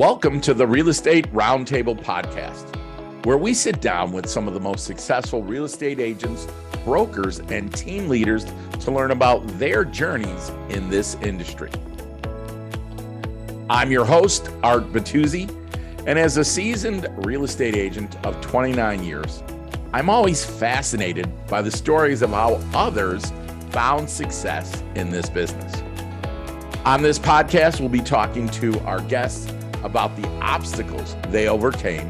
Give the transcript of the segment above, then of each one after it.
Welcome to the Real Estate Roundtable Podcast, where we sit down with some of the most successful real estate agents, brokers, and team leaders to learn about their journeys in this industry. I'm your host, Art Bettuzzi, and as a seasoned real estate agent of 29 years, I'm always fascinated by the stories of how others found success in this business. On this podcast, we'll be talking to our guests about the obstacles they overcame,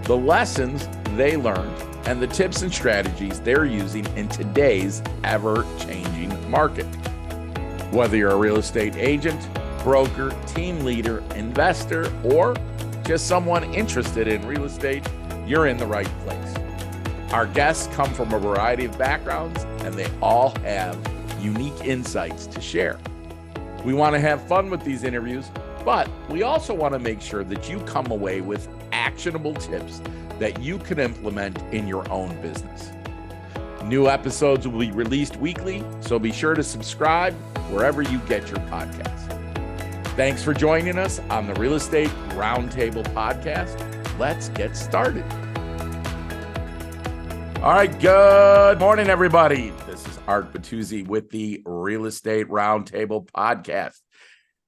the lessons they learned, and the tips and strategies they're using in today's ever-changing market. Whether you're a real estate agent, broker, team leader, investor, or just someone interested in real estate, you're in the right place. Our guests come from a variety of backgrounds, and they all have unique insights to share. We want to have fun with these interviews, but we also want to make sure that you come away with actionable tips that you can implement in your own business. New episodes will be released weekly, so be sure to subscribe wherever you get your podcasts. Thanks for joining us on the Real Estate Roundtable Podcast. Let's get started. All right, good morning, everybody. This is Art Bettuzzi with the Real Estate Roundtable Podcast.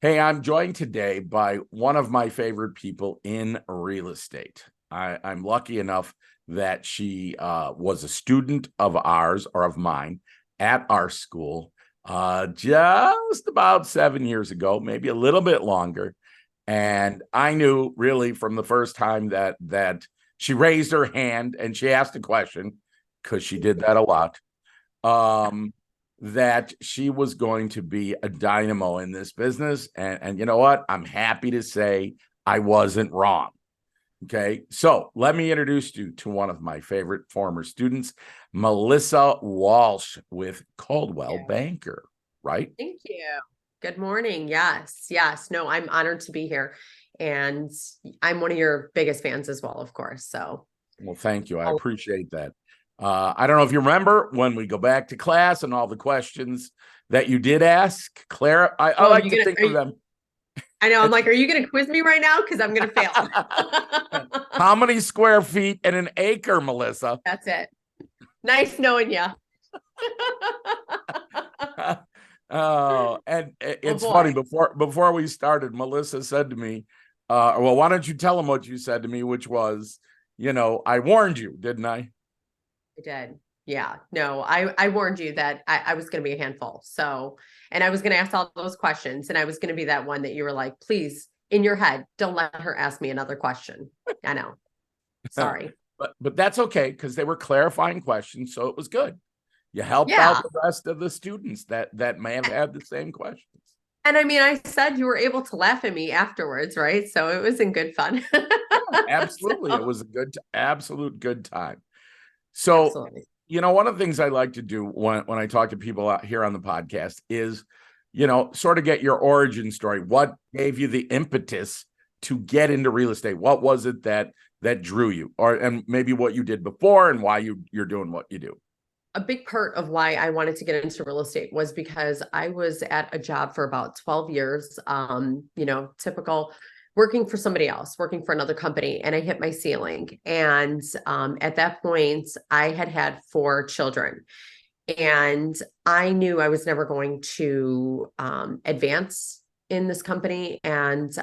Hey, I'm joined today by one of my favorite people in real estate. I'm lucky enough that she was a student of ours, or of mine, at our school just about 7 years ago, maybe a little bit longer. And I knew really from the first time that she raised her hand and she asked a question, because she did that a lot, that she was going to be a dynamo in this business. And you know what? I'm happy to say I wasn't wrong. Okay, so let me introduce you to one of my favorite former students, Melissa Walsh with Coldwell Banker, right? Thank you. Good morning. Yes. No, I'm honored to be here. And I'm one of your biggest fans as well, of course. So, well, thank you. I appreciate that. I don't know if you remember when we go back to class and all the questions that you did ask, Clara. I like to think of them. I know. I'm like, are you going to quiz me right now? Because I'm going to fail. How many square feet in an acre, Melissa? That's it. Nice knowing you. Oh, and it's funny. Before we started, Melissa said to me, well, why don't you tell them what you said to me, which was, I warned you, didn't I? I did. Yeah. No, I warned you that I was going to be a handful. So, and I was going to ask all those questions, and I was going to be that one that you were like, please, in your head, don't let her ask me another question. I know. Sorry. but that's okay, because they were clarifying questions, so it was good. You helped out the rest of the students that may have had the same questions. And I mean, I said you were able to laugh at me afterwards, right? So it was in good fun. Absolutely. It was a absolute good time. So, Absolutely. One of the things I like to do when I talk to people out here on the podcast is, sort of get your origin story. What gave you the impetus to get into real estate? What was it that drew you, and maybe what you did before and why you're doing what you do? A big part of why I wanted to get into real estate was because I was at a job for about 12 years, typical working for somebody else, working for another company, and I hit my ceiling. And at that point, I had 4 children, and I knew I was never going to advance in this company. And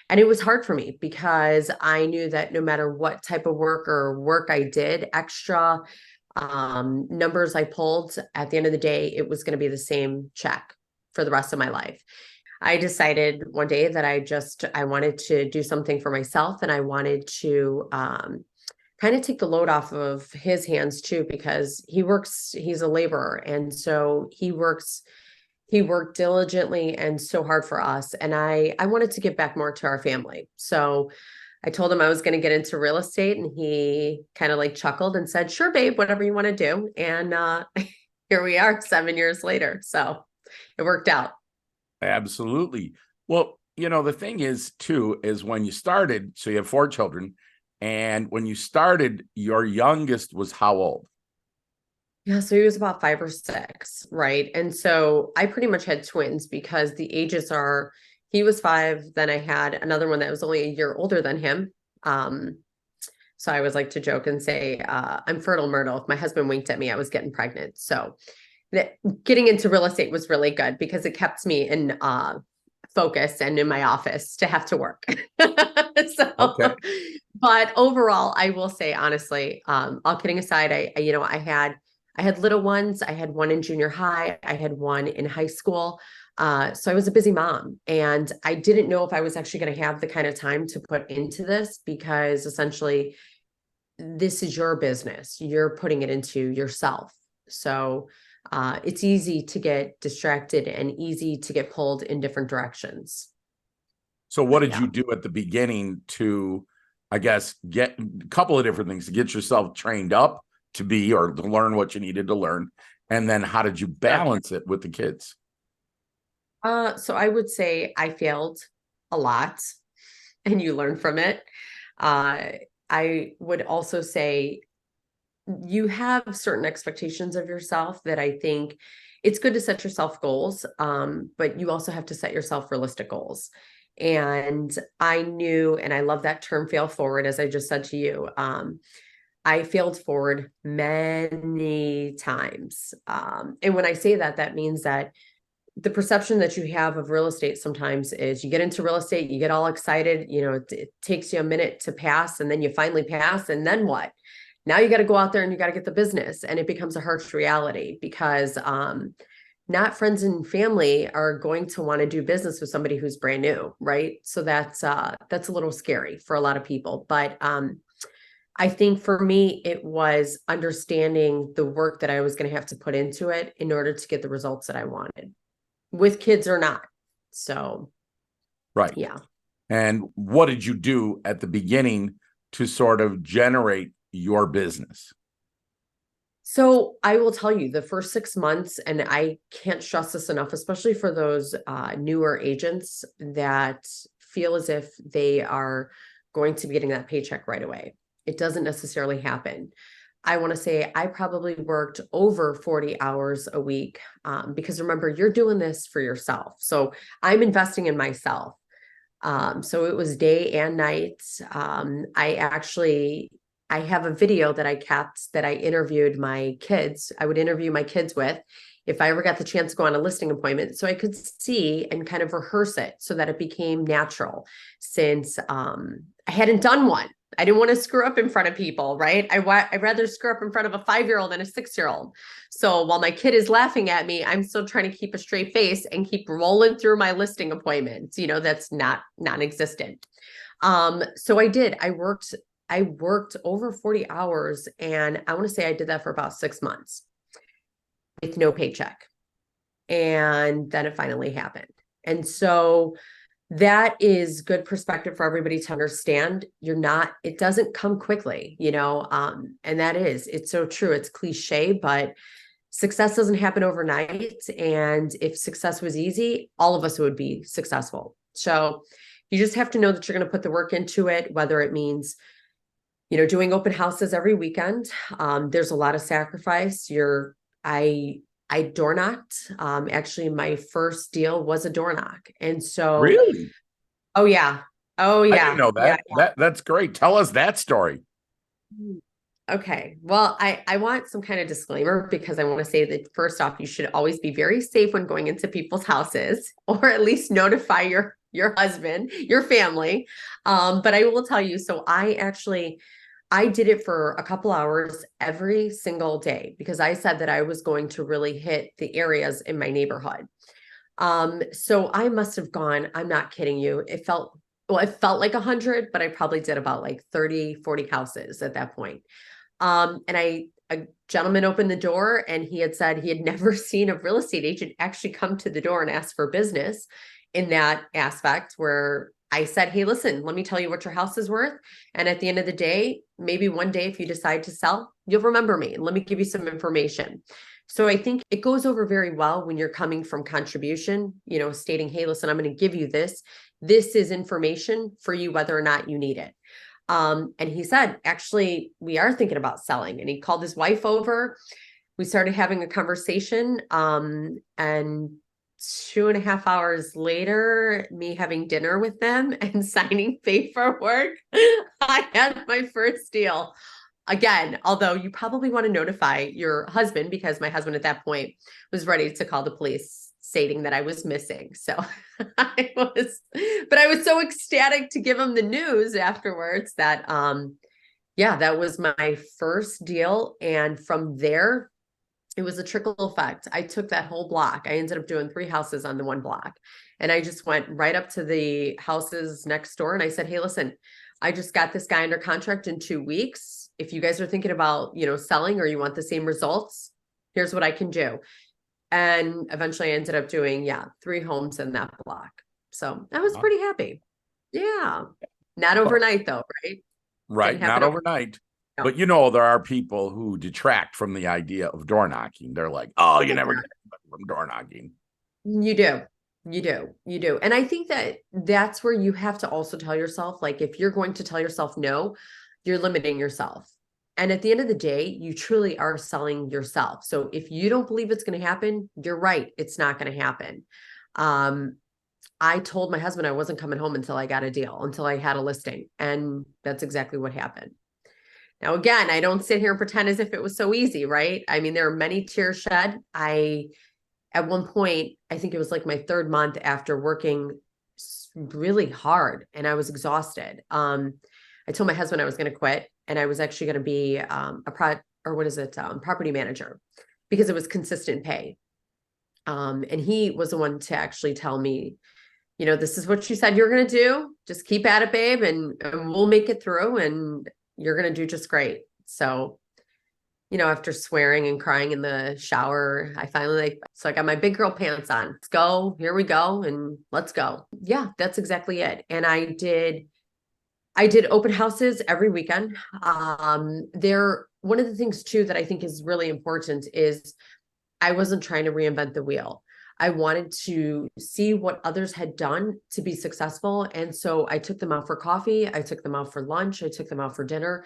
it was hard for me because I knew that no matter what type of work I did, extra numbers I pulled, at the end of the day, it was going to be the same check for the rest of my life. I decided one day that I wanted to do something for myself, and I wanted to kind of take the load off of his hands too, because he's a laborer. And so he worked diligently and so hard for us. And I wanted to give back more to our family. So I told him I was going to get into real estate, and he kind of like chuckled and said, sure, babe, whatever you want to do. And here we are 7 years later. So it worked out. Absolutely. Well, the thing is too, is when you started, so you have 4 children, and when you started, your youngest was how old? Yeah, so he was about 5 or 6, right? And so I pretty much had twins because the ages are He was 5. Then I had another one that was only a year older than him. So I always like to joke and say, I'm fertile Myrtle. If my husband winked at me, I was getting pregnant. So that getting into real estate was really good because it kept me in focus and in my office to have to work. So, Okay. but overall, I will say honestly, all kidding aside, I had little ones. I had one in junior high. I had one in high school. So I was a busy mom, and I didn't know if I was actually going to have the kind of time to put into this, because essentially this is your business. You're putting it into yourself. So it's easy to get distracted and easy to get pulled in different directions. So what did Yeah. you do at the beginning to, I guess, get a couple of different things to get yourself trained up to be, or to learn what you needed to learn? And then how did you balance it with the kids? So I would say I failed a lot and you learn from it. I would also say you have certain expectations of yourself that I think it's good to set yourself goals, but you also have to set yourself realistic goals. And I knew, and I love that term, fail forward, as I just said to you. I failed forward many times. And when I say that, that means that the perception that you have of real estate sometimes is you get into real estate, you get all excited, it takes you a minute to pass, and then you finally pass, and then what? Now you got to go out there and you got to get the business, and it becomes a harsh reality because not friends and family are going to want to do business with somebody who's brand new, right? So that's a little scary for a lot of people. But I think for me, it was understanding the work that I was going to have to put into it in order to get the results that I wanted, with kids or not. So, Right. yeah. And what did you do at the beginning to sort of generate your business? So I will tell you the first 6 months, and I can't stress this enough, especially for those newer agents that feel as if they are going to be getting that paycheck right away. It doesn't necessarily happen. I want to say I probably worked over 40 hours a week, because remember, you're doing this for yourself. So I'm investing in myself. So it was day and night. I have a video that I kept that I interviewed my kids. I would interview my kids with if I ever got the chance to go on a listing appointment, so I could see and kind of rehearse it so that it became natural, since I hadn't done one. I didn't want to screw up in front of people, right? I'd rather screw up in front of a 5-year-old than a 6-year-old. So while my kid is laughing at me, I'm still trying to keep a straight face and keep rolling through my listing appointments. That's not non-existent. So I did. I worked over 40 hours, and I want to say I did that for about 6 months with no paycheck. And then it finally happened. And so that is good perspective for everybody to understand. It doesn't come quickly, and it's so true. It's cliche, but success doesn't happen overnight. And if success was easy, all of us would be successful. So you just have to know that you're going to put the work into it, whether it means, doing open houses every weekend. There's a lot of sacrifice. I door knocked. Actually, my first deal was a door knock. And so, Really? oh yeah. Oh I yeah. didn't know that. That's great. Tell us that story. Okay. Well, I want some kind of disclaimer, because I want to say that first off, you should always be very safe when going into people's houses, or at least notify your husband, your family. But I will tell you, so I did it for a couple hours every single day, because I said that I was going to really hit the areas in my neighborhood. So I must have gone, I'm not kidding you. It felt like 100, but I probably did about like 30, 40 houses at that point. And a gentleman opened the door, and he had said he had never seen a real estate agent actually come to the door and ask for business in that aspect, where I said, hey, listen, let me tell you what your house is worth. And at the end of the day, maybe one day, if you decide to sell, you'll remember me, and let me give you some information. So I think it goes over very well when you're coming from contribution, stating, hey, listen, I'm going to give you this. This is information for you, whether or not you need it. And he said, actually, we are thinking about selling. And he called his wife over. We started having a conversation. And 2.5 hours later, me having dinner with them and signing paperwork, I had my first deal. Again, although you probably want to notify your husband, because my husband at that point was ready to call the police stating that I was missing. So but I was so ecstatic to give him the news afterwards that, yeah, that was my first deal. And from there, it was a trickle effect. I took that whole block. I ended up doing 3 houses on the one block. And I just went right up to the houses next door. And I said, hey, listen, I just got this guy under contract in 2 weeks. If you guys are thinking about, selling, or you want the same results, here's what I can do. And eventually I ended up doing, 3 homes in that block. So I was pretty happy. Yeah. Not overnight though, right? Right. Not overnight. No. But there are people who detract from the idea of door knocking. They're like, oh, you never get from door knocking. You do. And I think that that's where you have to also tell yourself, like, if you're going to tell yourself no, you're limiting yourself. And at the end of the day, you truly are selling yourself. So if you don't believe it's going to happen, you're right. It's not going to happen. I told my husband I wasn't coming home until I got a deal, until I had a listing. And that's exactly what happened. Now, again, I don't sit here and pretend as if it was so easy, right? I mean, there are many tears shed. At one point, I think it was like my 3rd month after working really hard and I was exhausted. I told my husband I was going to quit, and I was actually going to be property manager, because it was consistent pay. And he was the one to actually tell me, this is what you said you're going to do. Just keep at it, babe, and we'll make it through, and you're going to do just great. So, after swearing and crying in the shower, I finally, so I got my big girl pants on. Let's go. Here we go. And let's go. Yeah, that's exactly it. And I did open houses every weekend. One of the things too, that I think is really important is I wasn't trying to reinvent the wheel. I wanted to see what others had done to be successful. And so I took them out for coffee. I took them out for lunch. I took them out for dinner,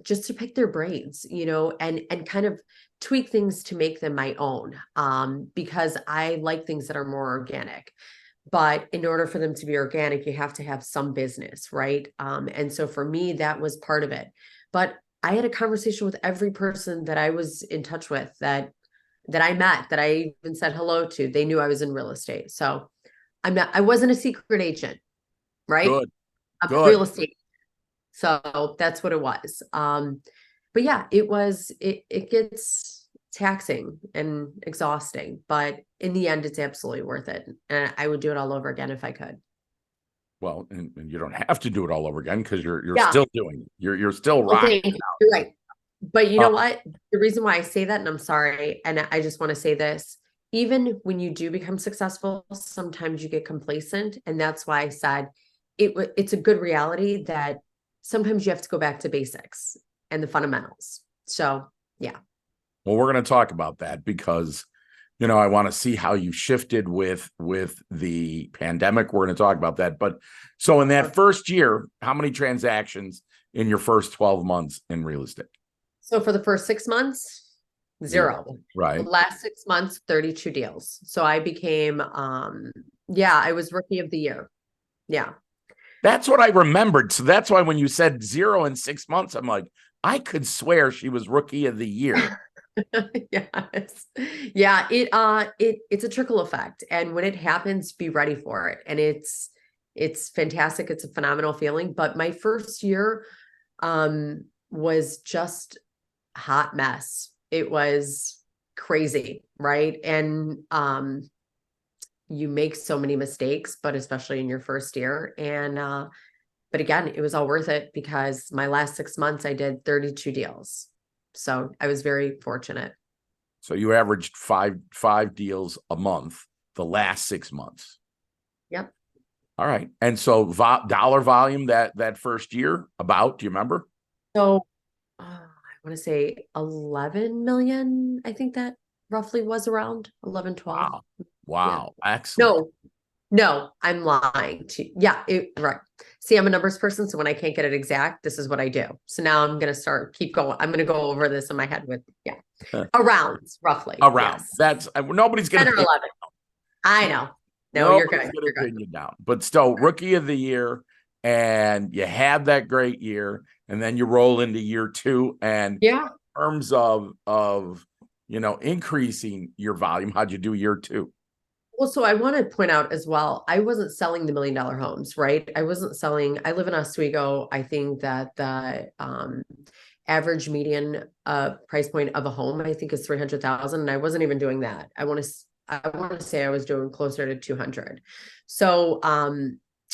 just to pick their brains, and kind of tweak things to make them my own, because I like things that are more organic. But in order for them to be organic, you have to have some business, right? And so for me, that was part of it. But I had a conversation with every person that I was in touch with, that I met, that I even said hello to. They knew I was in real estate. So I wasn't a secret agent, right? Good. I'm a real estate. So that's what it was. But yeah, it gets taxing and exhausting, but in the end, it's absolutely worth it. And I would do it all over again if I could. Well, and you don't have to do it all over again, because you're still doing it. You're still rocking. You're right. But you know what? The reason why I say that, and I'm sorry, and I just want to say this, even when you do become successful, sometimes you get complacent. And that's why I said it's a good reality that sometimes you have to go back to basics and the fundamentals. So, yeah. Well, we're going to talk about that, because, I want to see how you shifted with the pandemic. We're going to talk about that. But so in that first year, how many transactions in your first 12 months in real estate? So for the first 6 months, 0. Right. The last 6 months, 32 deals. So I became, I was rookie of the year. Yeah. That's what I remembered. So that's why when you said 0 in 6 months, I'm like, I could swear she was rookie of the year. Yes. Yeah. It's a trickle effect. And when it happens, be ready for it. And it's fantastic. It's a phenomenal feeling. But my first year, was just a hot mess. It was crazy. Right. And, you make so many mistakes, but especially in your first year. And, but again, it was all worth it, because my last 6 months, I did 32 deals. So I was very fortunate. So you averaged five deals a month the last 6 months. Yep. All right. And so dollar volume that first year, do you remember? So I want to say 11 million. I think that roughly was around 11, 12. Wow. Yeah. Excellent. No, I'm lying to you. Yeah, right. See, I'm a numbers person. So when I can't get it exact, this is what I do. So now I'm going to keep going. I'm going to go over this in my head with, around roughly. Around. Yes. That's nobody's going to 10 or 11. I know. No, you're Nobody's good. going You're to good. pin you down. But still, rookie of the year, and you had that great year, and then you roll into year two. And in Yeah. terms of increasing your volume, how'd you do year two? Well, so I want to point out as well, I wasn't selling the $1 million homes, right? I wasn't selling, I live in Oswego. I think that the average median price point of a home, I think, is 300,000. And I wasn't even doing that. I want to say I was doing closer to 200. So,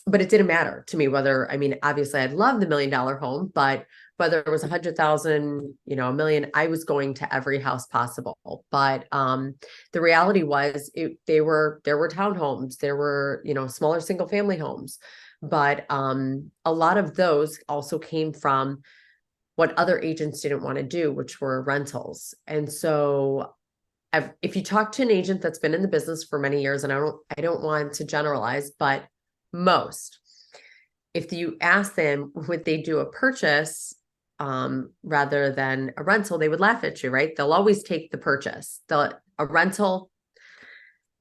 but it didn't matter to me whether, I mean, obviously I'd love the $1 million home, but whether it was 100,000, a million, I was going to every house possible. But the reality was there were townhomes, there were, smaller single family homes, but a lot of those also came from what other agents didn't want to do, which were rentals. And so if you talk to an agent that's been in the business for many years, and I don't want to generalize, but most, if you ask them, would they do a purchase rather than a rental, they would laugh at you, right? They'll always take the purchase. A rental,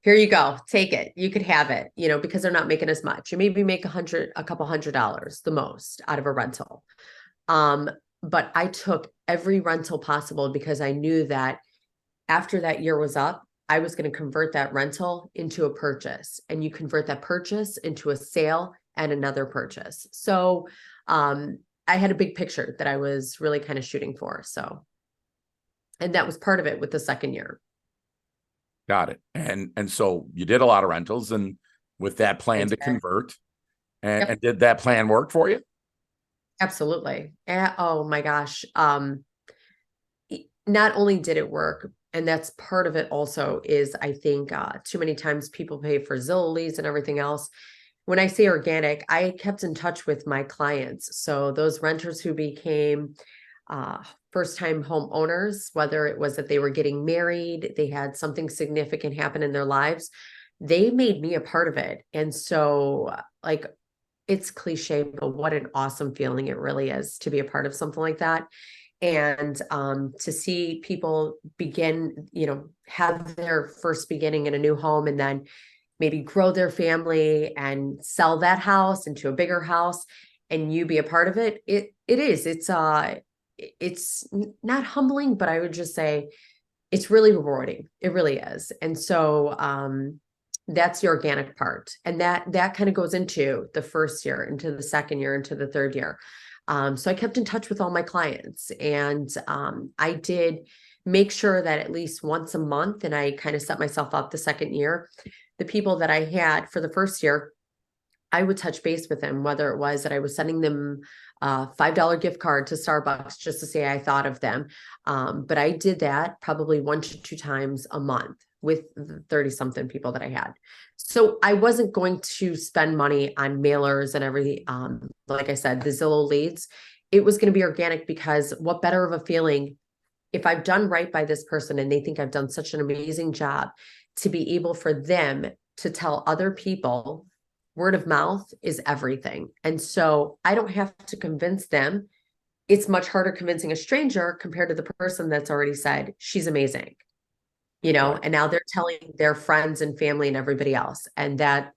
here you go, take it. You could have it, because they're not making as much. You maybe make a couple $100 the most out of a rental. But I took every rental possible because I knew that after that year was up, I was going to convert that rental into a purchase, and you convert that purchase into a sale and another purchase. So I had a big picture that I was really kind of shooting for. So, and that was part of it with the second year. Got it. And so you did a lot of rentals, and with that plan to convert, and did that plan work for you? Absolutely. Oh my gosh. Not only did it work, and that's part of it also, is I think too many times people pay for Zillow leads and everything else. When I say organic, I kept in touch with my clients. So those renters who became first-time homeowners, whether it was that they were getting married, they had something significant happen in their lives, they made me a part of it. And so, like, it's cliche, but what an awesome feeling it really is to be a part of something like that. And to see people begin, have their first beginning in a new home, and then maybe grow their family and sell that house into a bigger house, and you be a part of it. It's not humbling, but I would just say it's really rewarding. It really is. And so that's the organic part. And that kind of goes into the first year, into the second year, into the third year. So I kept in touch with all my clients, and I did make sure that at least once a month, and I kind of set myself up the second year, the people that I had for the first year, I would touch base with them, whether it was that I was sending them a $5 gift card to Starbucks just to say I thought of them. But I did that probably 1 to 2 times a month with the 30 something people that I had. So I wasn't going to spend money on mailers and everything. Like I said, the Zillow leads, it was going to be organic, because what better of a feeling if I've done right by this person and they think I've done such an amazing job, to be able for them to tell other people. Word of mouth is everything. And so I don't have to convince them. It's much harder convincing a stranger compared to the person that's already said she's amazing, Right. and now they're telling their friends and family and everybody else. And that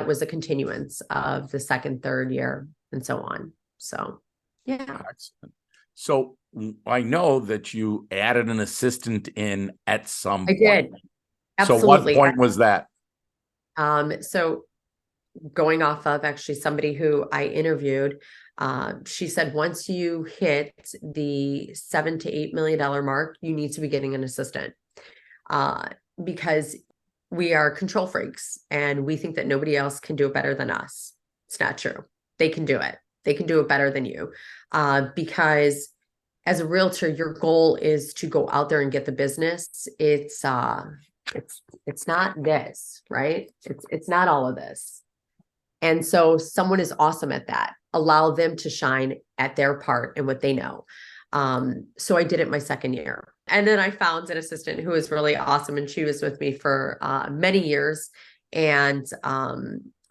was a continuance of the second, third year, and so on. So, yeah. Excellent. So I know that you added an assistant in at some I point. did. So what Absolutely. point was that? So going off of actually somebody who I interviewed, she said, once you hit the $7 to $8 million mark, you need to be getting an assistant, because we are control freaks and we think that nobody else can do it better than us. It's not true. They can do it. They can do it better than you, because as a realtor, your goal is to go out there and get the business. It's not this, right? It's not all of this. And so someone is awesome at that. Allow them to shine at their part and what they know. So I did it my second year. And then I found an assistant who was really awesome, and she was with me for many years. And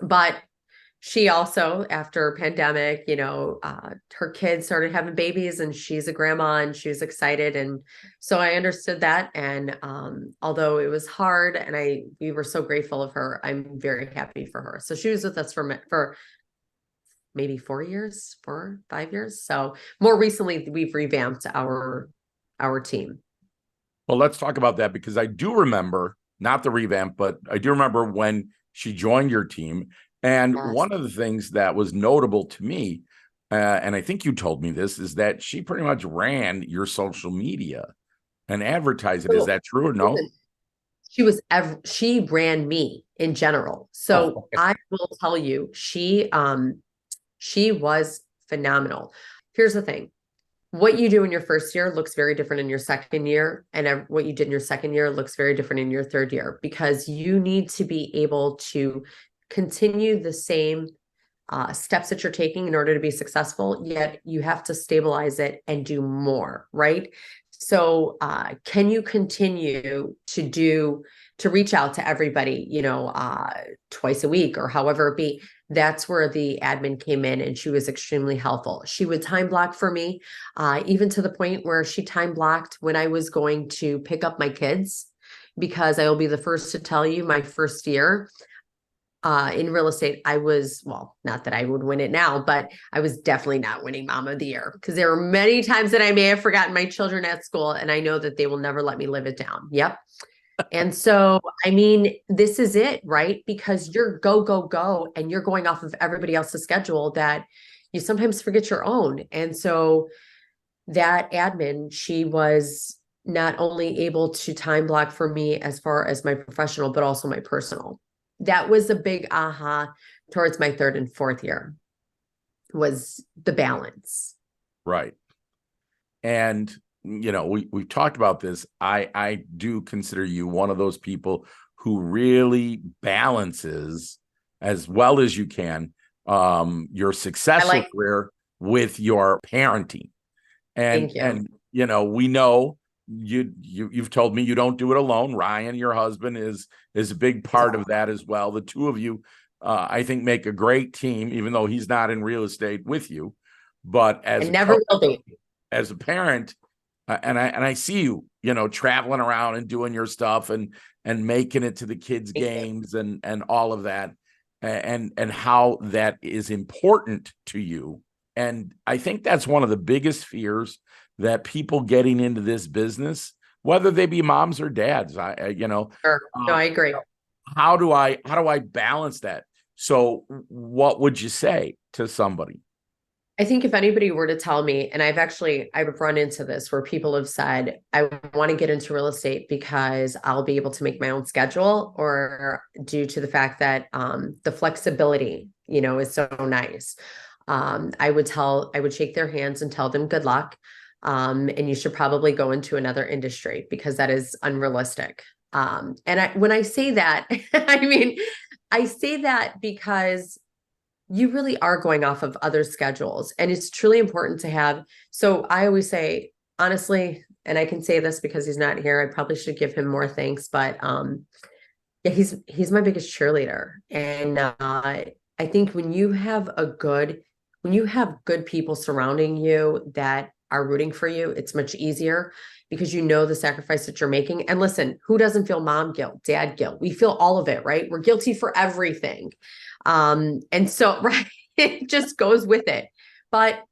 but she also, after pandemic, her kids started having babies and she's a grandma and she was excited. And so I understood that. And although it was hard and we were so grateful of her, I'm very happy for her. So she was with us for maybe 4 years, 5 years. So more recently, we've revamped our team. Well, let's talk about that because I do remember, not the revamp, but I do remember when she joined your team. And Yes. one of the things that was notable to me, and I think you told me this, is that she pretty much ran your social media and advertised it. Is that true or no? She ran me in general. So Okay. I will tell you, she was phenomenal. Here's the thing. What you do in your first year looks very different in your second year. And what you did in your second year looks very different in your third year, because you need to be able to continue the same steps that you're taking in order to be successful, yet you have to stabilize it and do more, right? So can you continue to reach out to everybody, twice a week or however it be? That's where the admin came in, and she was extremely helpful. She would time block for me, even to the point where she time blocked when I was going to pick up my kids, because I will be the first to tell you, my first year in real estate, I was, well, not that I would win it now, but I was definitely not winning Mom of the Year, because there were many times that I may have forgotten my children at school, and I know that they will never let me live it down. Yep. And so, I mean, this is it, right? Because you're go, go, go, and you're going off of everybody else's schedule that you sometimes forget your own. And so that admin, she was not only able to time block for me as far as my professional, but also my personal. That was a big aha towards my third and fourth year, was the balance. Right. And we've talked about this. I do consider you one of those people who really balances as well as you can your successful career with your parenting. And Thank you. And we know you've told me you don't do it alone. Ryan, your husband, is a big part of that as well. The two of you, I think, make a great team, even though he's not in real estate with you. But as never will be. As a parent, and I see you, traveling around and doing your stuff and making it to the kids' games and all of that, and how that is important to you. And I think that's one of the biggest fears that people getting into this business, whether they be moms or dads, Sure. No, I agree. How do I balance that? So what would you say to somebody? I think if anybody were to tell me, and I've run into this where people have said, I want to get into real estate because I'll be able to make my own schedule, or due to the fact that the flexibility, is so nice. I would shake their hands and tell them good luck. And you should probably go into another industry, because that is unrealistic. When I say that, I say that because you really are going off of other schedules, and it's truly important to have. So I always say, honestly, and I can say this because he's not here, I probably should give him more thanks, but yeah, he's my biggest cheerleader. And I think when you have good people surrounding you that are rooting for you, it's much easier, because the sacrifice that you're making. And listen, who doesn't feel mom guilt, dad guilt? We feel all of it, right? We're guilty for everything. And so, right, it just goes with it. But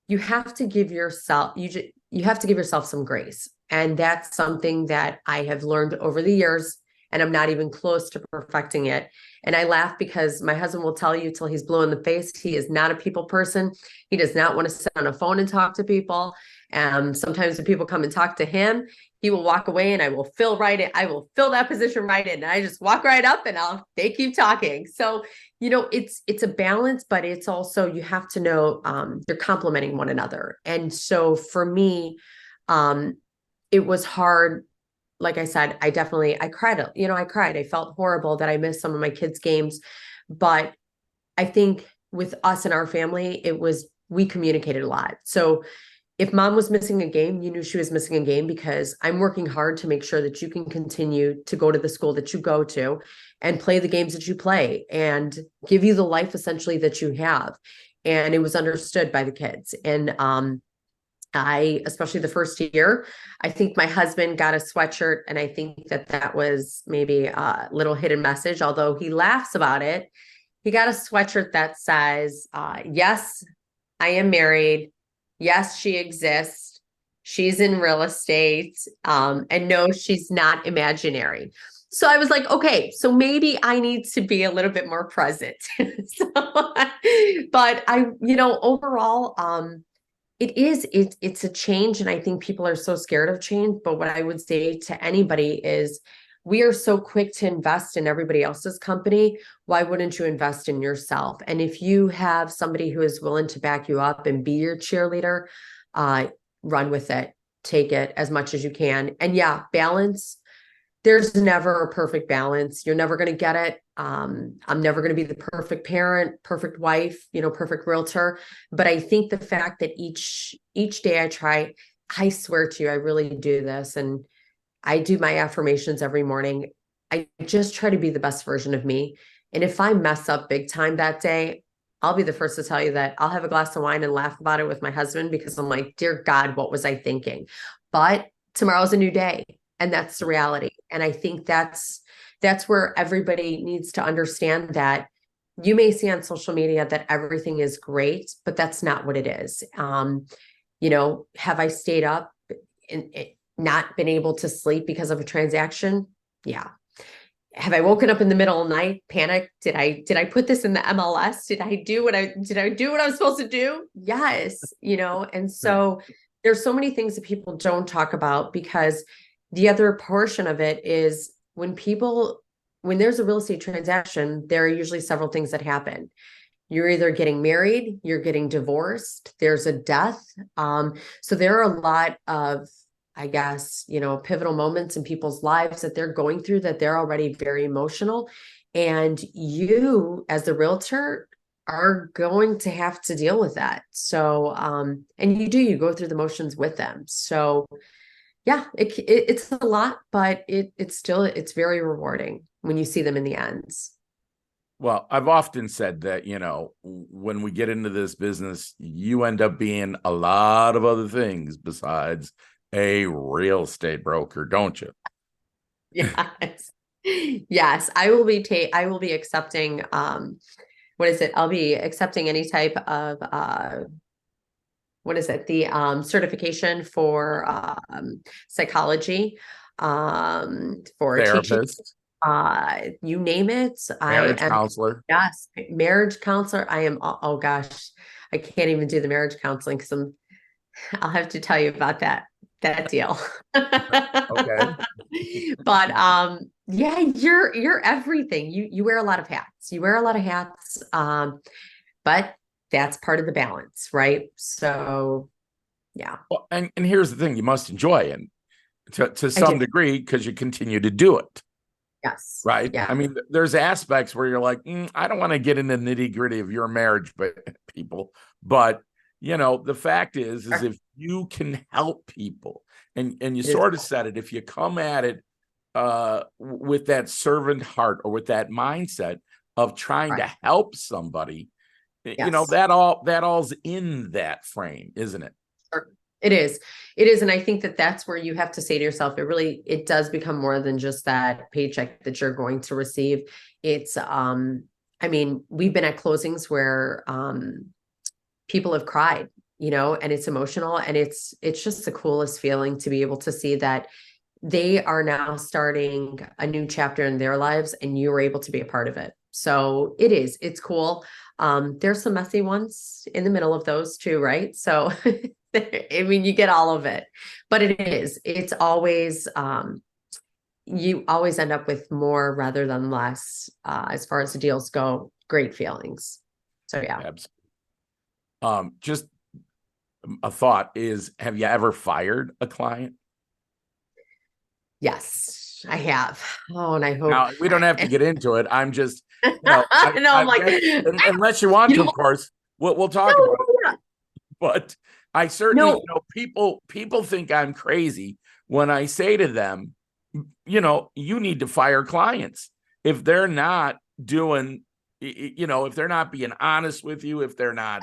you have to give yourself, you have to give yourself some grace. And that's something that I have learned over the years, and I'm not even close to perfecting it. And I laugh because my husband will tell you till he's blue in the face, he is not a people person. He does not want to sit on a phone and talk to people. Sometimes when people come and talk to him, he will walk away, and I will fill that position right in. And I just walk right up, and they keep talking. So, it's a balance, but it's also, you have to know, you're complementing one another. And so for me, it was hard. Like I said, I cried, I felt horrible that I missed some of my kids' games, but I think with us and our family, we communicated a lot. So if mom was missing a game, you knew she was missing a game, because I'm working hard to make sure that you can continue to go to the school that you go to and play the games that you play and give you the life essentially that you have. And it was understood by the kids. And especially the first year, I think my husband got a sweatshirt, and I think that was maybe a little hidden message, although he laughs about it. He got a sweatshirt that says, yes, I am married. Yes, she exists. She's in real estate. And no, she's not imaginary. So I was like, okay, so maybe I need to be a little bit more present. But overall, it's a change. And I think people are so scared of change. But what I would say to anybody is, we are so quick to invest in everybody else's company. Why wouldn't you invest in yourself? And if you have somebody who is willing to back you up and be your cheerleader, run with it, take it as much as you can. And yeah, balance. There's never a perfect balance. You're never going to get it. I'm never going to be the perfect parent, perfect wife, perfect realtor. But I think the fact that each day I try, I swear to you, I really do this. And I do my affirmations every morning. I just try to be the best version of me. And if I mess up big time that day, I'll be the first to tell you that I'll have a glass of wine and laugh about it with my husband, because I'm like, dear God, what was I thinking? But tomorrow's a new day. And that's the reality. And I think that's where everybody needs to understand that you may see on social media that everything is great, but that's not what it is. Have I stayed up and not been able to sleep because of a transaction? Yeah. Have I woken up in the middle of the night, panicked? Did I put this in the MLS? Did I do what I was supposed to do? Yes. And so there's so many things that people don't talk about, because the other portion of it is when there's a real estate transaction, there are usually several things that happen. You're either getting married, you're getting divorced, there's a death. So there are a lot of, I guess, pivotal moments in people's lives that they're going through, that they're already very emotional. And you, as the realtor, are going to have to deal with that. So, and you go through the motions with them. So yeah, it's a lot, but it's very rewarding when you see them in the ends. Well, I've often said that, when we get into this business, you end up being a lot of other things besides a real estate broker, don't you? Yes. Yes, I will be accepting, what is it? I'll be accepting any type of, what is it? The certification for psychology, for teaching, Therapist, you name it. marriage counselor. Yes, marriage counselor. I am, oh gosh, I can't even do the marriage counseling because I'll have to tell you about that deal. Okay. But yeah, you're everything. You wear a lot of hats. But that's part of the balance, right? So yeah. Well, and here's the thing, you must enjoy it to I some do. degree, because you continue to do it. Yes. Right. Yeah. I mean, there's aspects where you're like, I don't want to get into nitty gritty of your marriage, but people, but the fact is if you can help people, and you sort of said it, if you come at it with that servant heart, or with that mindset of trying to help somebody, that all's in that frame, isn't it? Sure. It is. And I think that's where you have to say to yourself, it does become more than just that paycheck that you're going to receive. It's, I mean, we've been at closings where, people have cried, and it's emotional, and it's just the coolest feeling to be able to see that they are now starting a new chapter in their lives, and you were able to be a part of it. So it's cool. There's some messy ones in the middle of those too, right? So, I mean, you get all of it, but it's always, you always end up with more rather than less, as far as the deals go. Great feelings. So yeah. Absolutely. Just a thought is, have you ever fired a client? Yes, I have. Oh, and I hope. Now, we don't have to get into it. I'm just, I'm like, unless you want to, of course, we'll talk about it. Yeah. But I certainly, No, people think I'm crazy when I say to them, you need to fire clients if they're not doing, if they're not being honest with you, if they're not,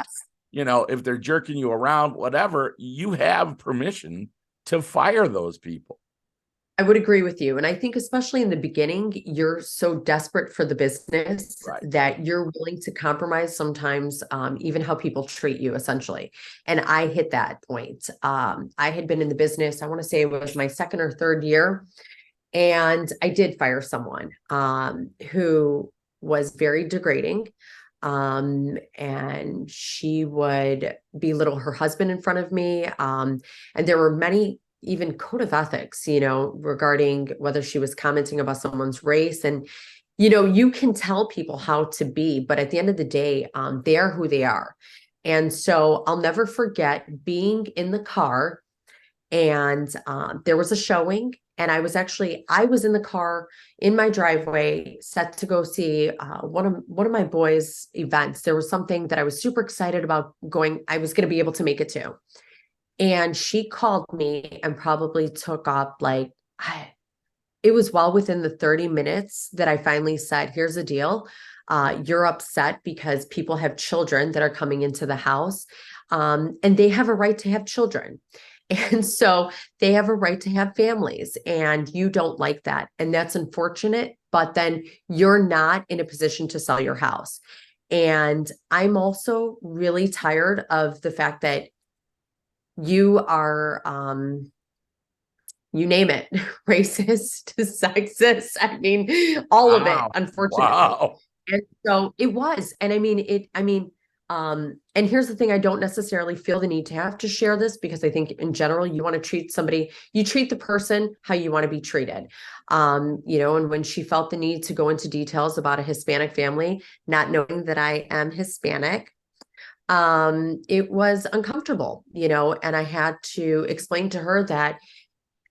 if they're jerking you around, whatever, you have permission to fire those people. I would agree with you. And I think especially in the beginning, you're so desperate for the business Right. that you're willing to compromise sometimes, even how people treat you, essentially. And I hit that point. I had been in the business, I want to say it was my second or third year. And I did fire someone who was very degrading. And she would belittle her husband in front of me. And there were many even code of ethics, regarding whether she was commenting about someone's race. And, you can tell people how to be, but at the end of the day, they are who they are. And so I'll never forget being in the car, and there was a showing, and I was in the car in my driveway set to go see one of my boys' events. There was something that I was super excited about going. I was going to be able to make it to. And she called me and probably took up it was well within the 30 minutes that I finally said, here's the deal. You're upset because people have children that are coming into the house, and they have a right to have children. And so they have a right to have families, and you don't like that. And that's unfortunate, but then you're not in a position to sell your house. And I'm also really tired of the fact that you are, you name it, racist, sexist. I mean, all of it, Wow. unfortunately. Wow. And so it was. And and here's the thing, I don't necessarily feel the need to have to share this, because I think in general, you want to treat you treat the person how you want to be treated. And when she felt the need to go into details about a Hispanic family, not knowing that I am Hispanic, it was uncomfortable, and I had to explain to her that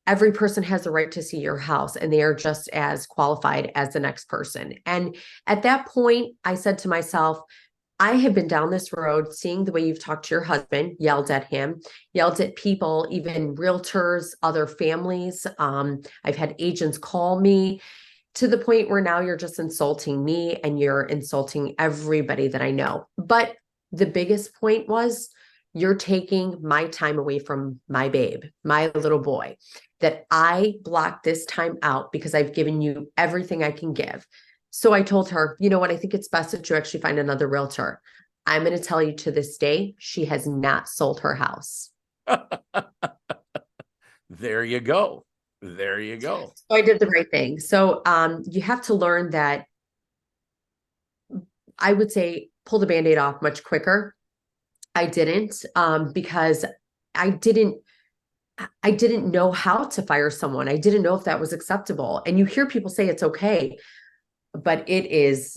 every person has the right to see your house, and they are just as qualified as the next person. And at that point, I said to myself, I have been down this road, seeing the way you've talked to your husband, yelled at him, yelled at people, even realtors, other families. I've had agents call me, to the point where now you're just insulting me and you're insulting everybody that I know. But the biggest point was, you're taking my time away from my babe, my little boy, that I blocked this time out because I've given you everything I can give. So I told her, you know what? I think it's best that you actually find another realtor. I'm going to tell you, to this day, she has not sold her house. There you go. There you go. So I did the right thing. So you have to learn that, I would say, pull the Band-Aid off much quicker. I didn't, because I didn't know how to fire someone. I didn't know if that was acceptable. And you hear people say it's okay, but it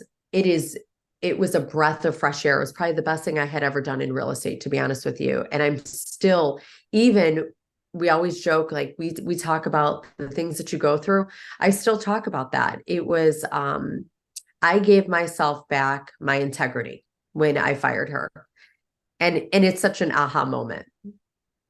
was a breath of fresh air. It was probably the best thing I had ever done in real estate, to be honest with you. And I'm still, we always joke, like we talk about the things that you go through. I still talk about that. It was, I gave myself back my integrity when I fired her. And it's such an aha moment.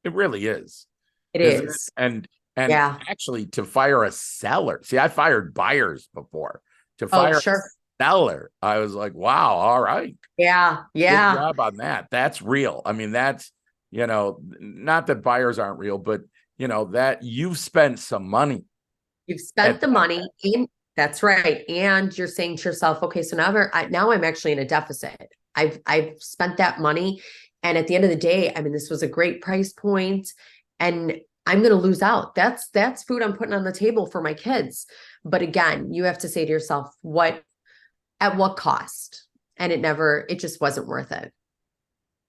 It really is. It Isn't it? is. And Yeah. actually, to fire a seller. See, I fired buyers before. To Oh, fire sure. a seller, I was like, wow, all right. Yeah. Good Yeah. job on that. That's real. I mean, that's, not that buyers aren't real, but that you've spent some money. You've spent the that money in. That's right. And you're saying to yourself, okay, so now I'm actually in a deficit. I've spent that money. And at the end of the day, I mean, this was a great price point, and I'm going to lose out. That's food I'm putting on the table for my kids. But again, you have to say to yourself, at what cost? And it just wasn't worth it.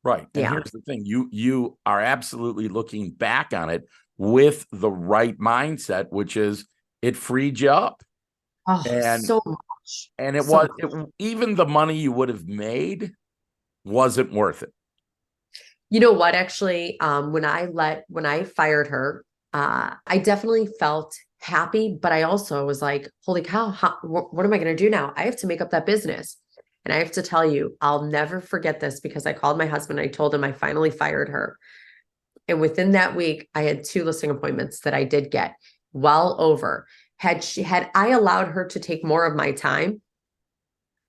Right. And Yeah. here's the thing, you are absolutely looking back on it with the right mindset, which is it freed you up. Oh, And so much. and it So was much. even the money you would have made wasn't worth it. You know what, actually, when I fired her, I definitely felt happy, but I also was like, holy cow, what am I going to do now? I have to make up that business. And I have to tell you, I'll never forget this, because I called my husband. I told him I finally fired her. And within that week, I had 2 listing appointments that I did get well over. Had I allowed her to take more of my time,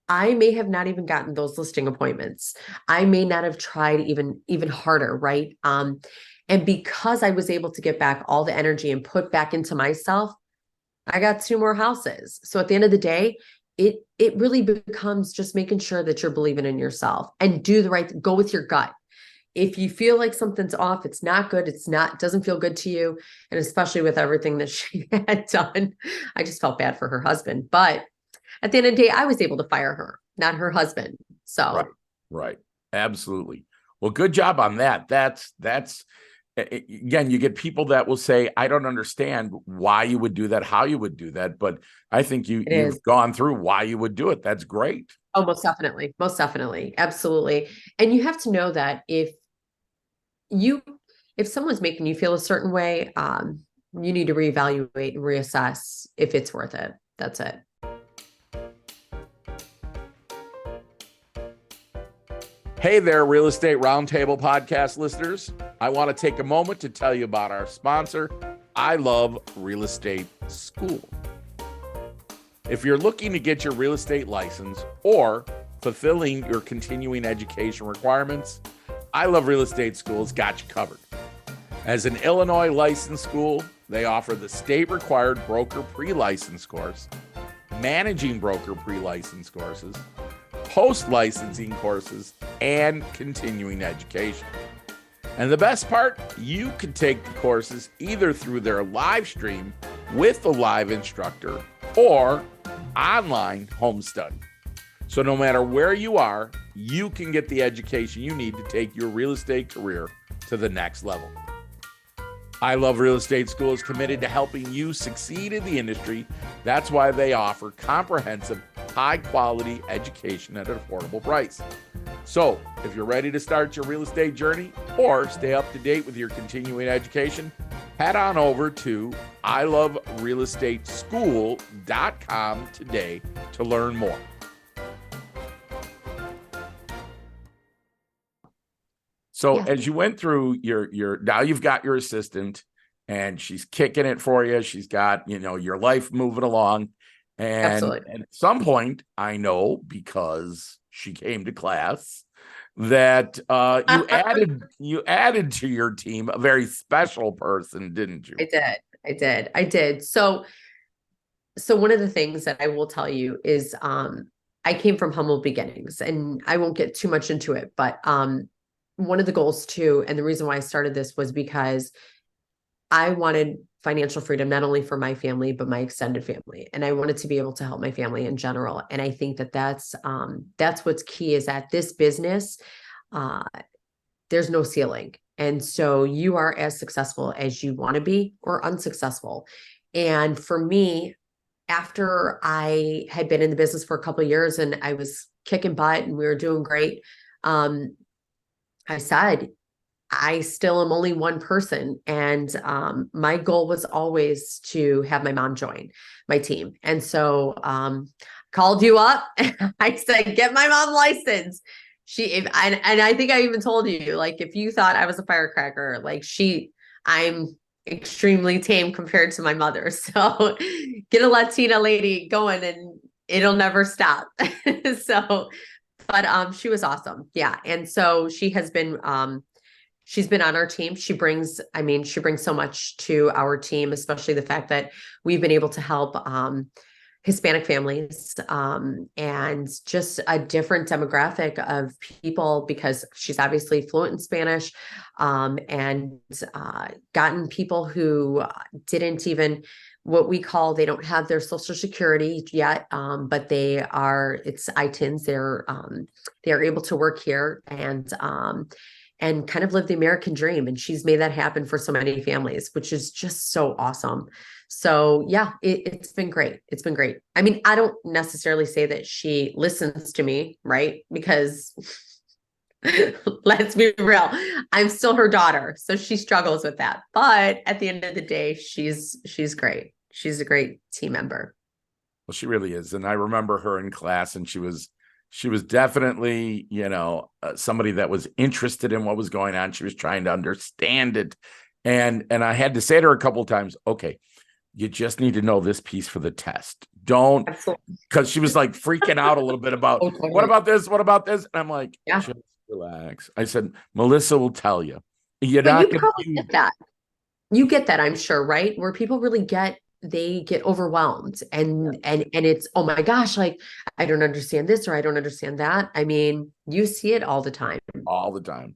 I may have not even gotten those listing appointments. I may not have tried even harder, right? And because I was able to get back all the energy and put back into myself, I got 2 more houses. So at the end of the day, it really becomes just making sure that you're believing in yourself and go with your gut. If you feel like something's off, it's not good, doesn't feel good to you. And especially with everything that she had done, I just felt bad for her husband. But at the end of the day, I was able to fire her, not her husband. So right. Absolutely. Well, good job on that. That's again, you get people that will say, I don't understand why you would do that, how you would do that. But I think you've gone through why you would do it. That's great. Oh, most definitely. Most definitely. Absolutely. And you have to know that if someone's making you feel a certain way, you need to reevaluate and reassess if it's worth it. That's it. Hey there, Real Estate Roundtable podcast listeners. I want to take a moment to tell you about our sponsor, I Love Real Estate School. If you're looking to get your real estate license or fulfilling your continuing education requirements, I Love Real Estate School's got you covered. As an Illinois licensed school, they offer the state-required broker pre-license course, managing broker pre-license courses, post-licensing courses, and continuing education. And the best part, you can take the courses either through their live stream with a live instructor or online home study. So no matter where you are, you can get the education you need to take your real estate career to the next level. I Love Real Estate School is committed to helping you succeed in the industry. That's why they offer comprehensive, high-quality education at an affordable price. So, if you're ready to start your real estate journey or stay up to date with your continuing education, head on over to iloverealestateschool.com today to learn more. So as you went through your now you've got your assistant and she's kicking it for you. She's got, your life moving along. And at some point, I know because she came to class that you added to your team a very special person, didn't you? I did. So one of the things that I will tell you is I came from humble beginnings, and I won't get too much into it, but one of the goals too, and the reason why I started this was because I wanted financial freedom, not only for my family, but my extended family. And I wanted to be able to help my family in general. And I think that that's what's key, is that this business, there's no ceiling. And so you are as successful as you want to be or unsuccessful. And for me, after I had been in the business for a couple of years and I was kicking butt and we were doing great, I said, I still am only one person. And my goal was always to have my mom join my team. And so called you up. I said, get my mom licensed. And I think I even told you, like, if you thought I was a firecracker, I'm extremely tame compared to my mother. So get a Latina lady going and it'll never stop. But she was awesome. Yeah. And so she has been, she's been on our team. She brings so much to our team, especially the fact that we've been able to help Hispanic families and just a different demographic of people, because she's obviously fluent in Spanish and gotten people who didn't even, they don't have their social security yet, but it's ITINs. They're able to work here and kind of live the American dream. And she's made that happen for so many families, which is just so awesome. So yeah, it's been great. It's been great. I mean, I don't necessarily say that she listens to me, right? Because let's be real, I'm still her daughter. So she struggles with that. But at the end of the day, she's great. She's a great team member. Well, she really is. And I remember her in class and she was She was definitely, somebody that was interested in what was going on. She was trying to understand it. And I had to say to her a couple of times, okay, you just need to know this piece for the test. Don't, Absolutely. because she was like freaking out a little bit about, Oh, totally. what about this? What about this? And I'm like, Yeah. just relax. I said, Melissa will tell you. You're But not you going probably to. get that. You get that, I'm sure, right? Where people really they get overwhelmed and it's, oh my gosh, like I don't understand this or I don't understand that. I mean, you see it all the time. All the time.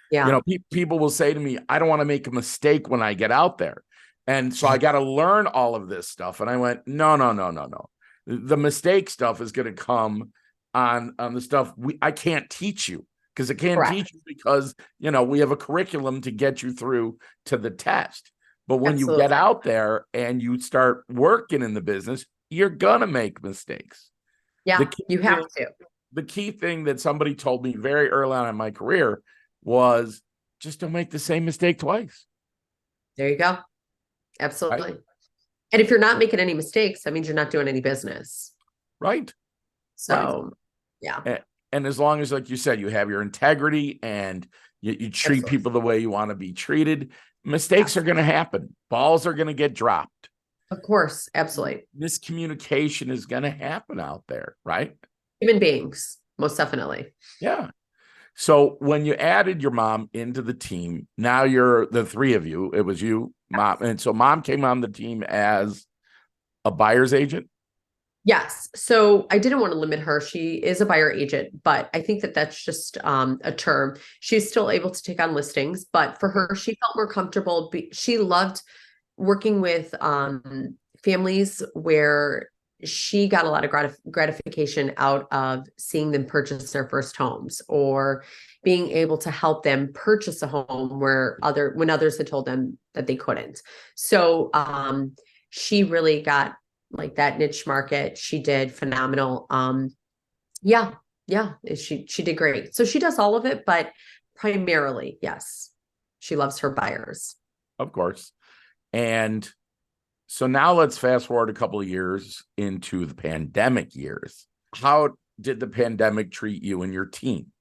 Yeah. People will say to me, I don't want to make a mistake when I get out there. And so I got to learn all of this stuff. And I went, no, no, no, no, no. The mistake stuff is going to come on the stuff I can't teach you, because I can't Correct. teach you because, we have a curriculum to get you through to the test. But when you get Absolutely. out there and you start working in the business, you're going to make mistakes. Yeah, you have to. The key thing that somebody told me very early on in my career was just don't make the same mistake twice. There you go. Absolutely. Right? And if you're not making any mistakes, that means you're not doing any business. Right. So, Right. yeah. And as long as, like you said, you have your integrity and you treat Absolutely. people the way you want to be treated, mistakes are going to happen. Balls are going to get dropped. Of course. Absolutely. Miscommunication is going to happen out there, right? Human beings, most definitely. Yeah. So when you added your mom into the team, now you're the three of you. It was you, mom. And so mom came on the team as a buyer's agent. Yes. So I didn't want to limit her. She is a buyer agent, but I think that that's just a term. She's still able to take on listings, but for her, she felt more comfortable. She loved working with families where she got a lot of gratification out of seeing them purchase their first homes, or being able to help them purchase a home when others had told them that they couldn't. So she really got like that niche market. She did phenomenal. Yeah, she did great. So she does all of it, but primarily, yes, she loves her buyers. Of course. And so now let's fast forward a couple of years into the pandemic years. How did the pandemic treat you and your team?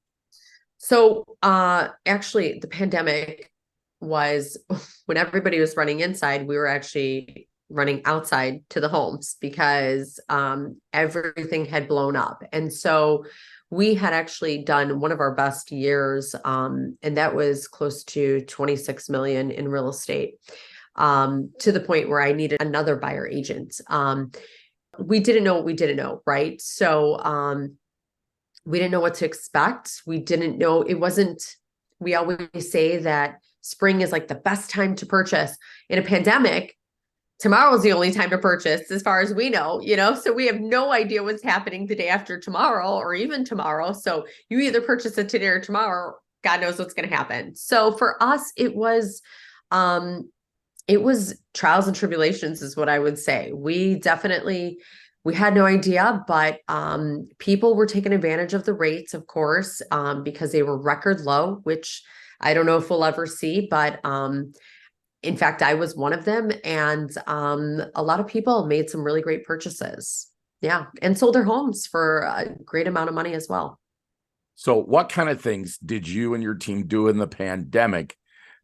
So actually the pandemic was when everybody was running inside, we were actually running outside to the homes because everything had blown up. And so we had actually done one of our best years, and that was close to 26 million in real estate, to the point where I needed another buyer agent. We didn't know what we didn't know, right? So we didn't know what to expect. We didn't know, we always say that spring is like the best time to purchase. In a pandemic, tomorrow is the only time to purchase, as far as we know, so we have no idea what's happening the day after tomorrow or even tomorrow. So you either purchase it today or tomorrow, God knows what's going to happen. So for us, it was trials and tribulations is what I would say. We had no idea, but people were taking advantage of the rates, of course, because they were record low, which I don't know if we'll ever see, but in fact, I was one of them. And a lot of people made some really great purchases. Yeah. And sold their homes for a great amount of money as well. So what kind of things did you and your team do in the pandemic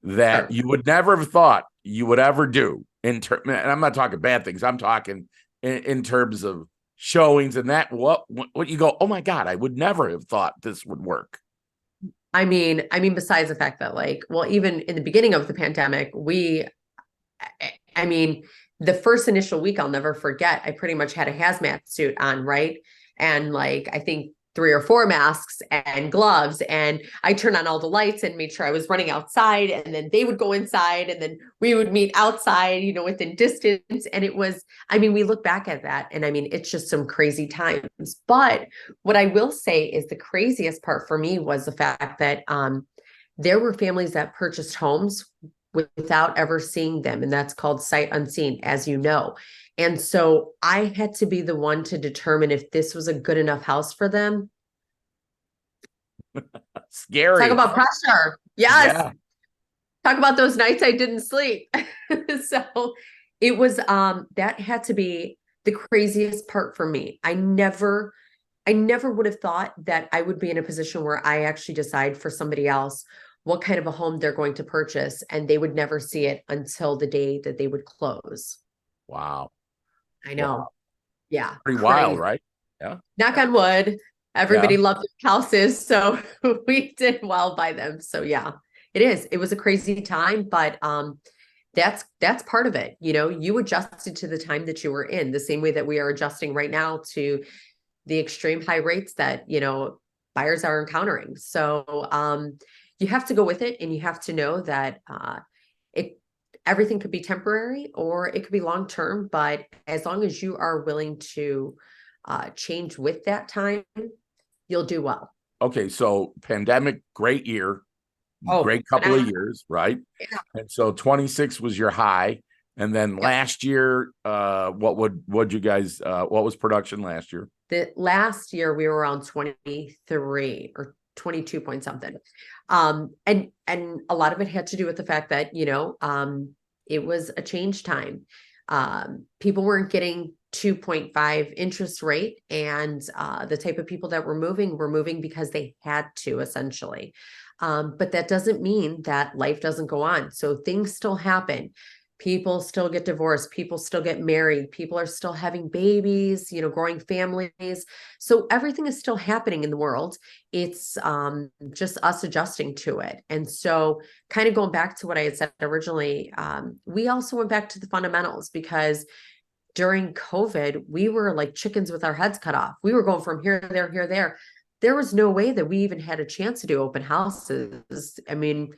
that you would never have thought you would ever do? And I'm not talking bad things. I'm talking in terms of showings and that, what you go, oh my God, I would never have thought this would work. I mean, besides the fact that even in the beginning of the pandemic, the first initial week, I'll never forget, I pretty much had a hazmat suit on, right? And I think 3 or 4 masks and gloves, and I turned on all the lights and made sure I was running outside, and then they would go inside and then we would meet outside, within distance. And it was, we look back at that and it's just some crazy times. But what I will say is the craziest part for me was the fact that there were families that purchased homes without ever seeing them. And that's called sight unseen, as you know. And so I had to be the one to determine if this was a good enough house for them. Scary. Talk about pressure. Yes. Yeah. Talk about those nights I didn't sleep. So it was, that had to be the craziest part for me. I never I never would have thought that I would be in a position where I actually decide for somebody else what kind of a home they're going to purchase, and they would never see it until the day that they would close. Wow. I Wow. know. Yeah. Pretty wild, Crazy. right? Yeah. Knock on wood. Yeah. Everybody loved their houses, so we did well by them. So yeah, it is. It was a crazy time, but that's part of it. You adjusted to the time that you were in, the same way that we are adjusting right now to the extreme high rates that, buyers are encountering. So you have to go with it, and you have to know that it everything could be temporary or it could be long term, but as long as you are willing to change with that time, you'll do well. Okay. So pandemic, great year, Oh, great couple of years, right? yeah. And so 26 was your high. And then Yep. last year, what was production last year? The last year we were around 23 or 22 point something. And a lot of it had to do with the fact that, it was a change time. People weren't getting 2.5 interest rate, and the type of people that were moving because they had to, essentially. But that doesn't mean that life doesn't go on. So things still happen. People still get divorced. People still get married. People are still having babies, growing families. So everything is still happening in the world. It's just us adjusting to it. And so, kind of going back to what I had said originally, we also went back to the fundamentals, because during COVID, we were like chickens with our heads cut off. We were going from here, there, here, there. There was no way that we even had a chance to do open houses. I mean,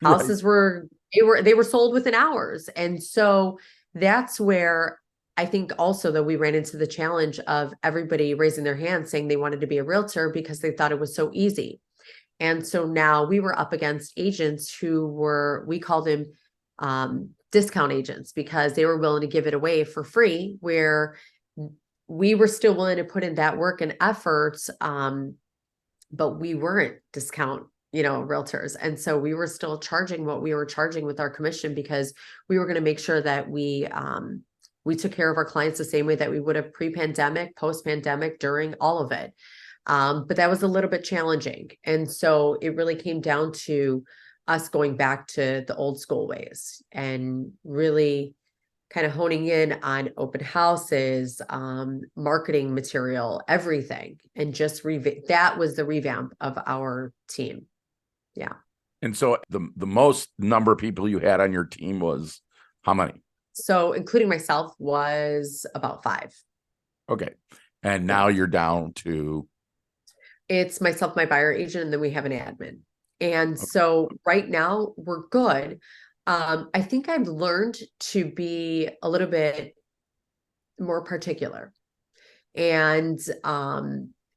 Right. houses they were sold within hours. And so that's where I think also that we ran into the challenge of everybody raising their hand saying they wanted to be a realtor because they thought it was so easy. And so now we were up against agents we called them discount agents, because they were willing to give it away for free, where we were still willing to put in that work and effort. But we weren't discount, realtors. And so we were still charging what we were charging with our commission, because we were going to make sure that we took care of our clients the same way that we would have pre-pandemic, post-pandemic, during all of it. But that was a little bit challenging. And so it really came down to us going back to the old school ways and really kind of honing in on open houses, marketing material, everything. And just that was the revamp of our team. Yeah. And so the most number of people you had on your team was how many? So including myself was about 5. Okay. And now you're down to? It's myself, my buyer agent, and then we have an admin. And so right now we're good. I think I've learned to be a little bit more particular. And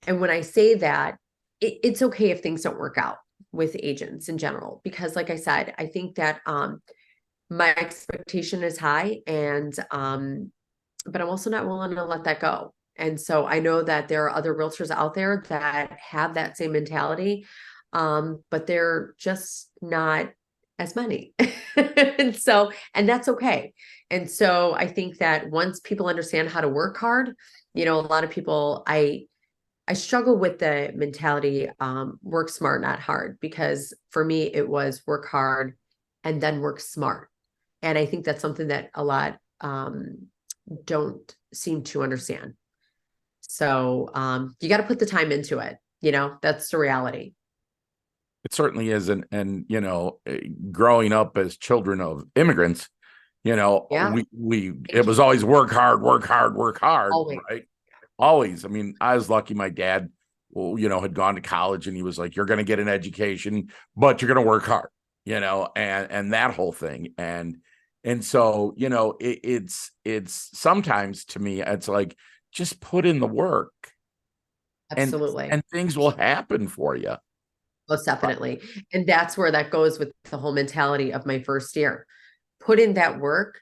when I say that, it's okay if things don't work out with agents in general, because like I said, I think that my expectation is high, and but I'm also not willing to let that go. And so I know that there are other realtors out there that have that same mentality, but they're just not as many. And that's okay. And so I think that once people understand how to work hard, a lot of people, I struggle with the mentality, work smart, not hard, because for me, it was work hard and then work smart. And I think that's something that a lot don't seem to understand. So you got to put the time into it. That's the reality. It certainly is. And growing up as children of immigrants, Yeah. it was always work hard, work hard, work hard. Always. Right. Always. I mean, I was lucky. My dad, had gone to college, and he was like, you're going to get an education, but you're going to work hard, and that whole thing. And so, it's sometimes, to me, it's like, just put in the work. Absolutely. And things will happen for you. Most definitely. And that's where that goes with the whole mentality of my first year. Put in that work.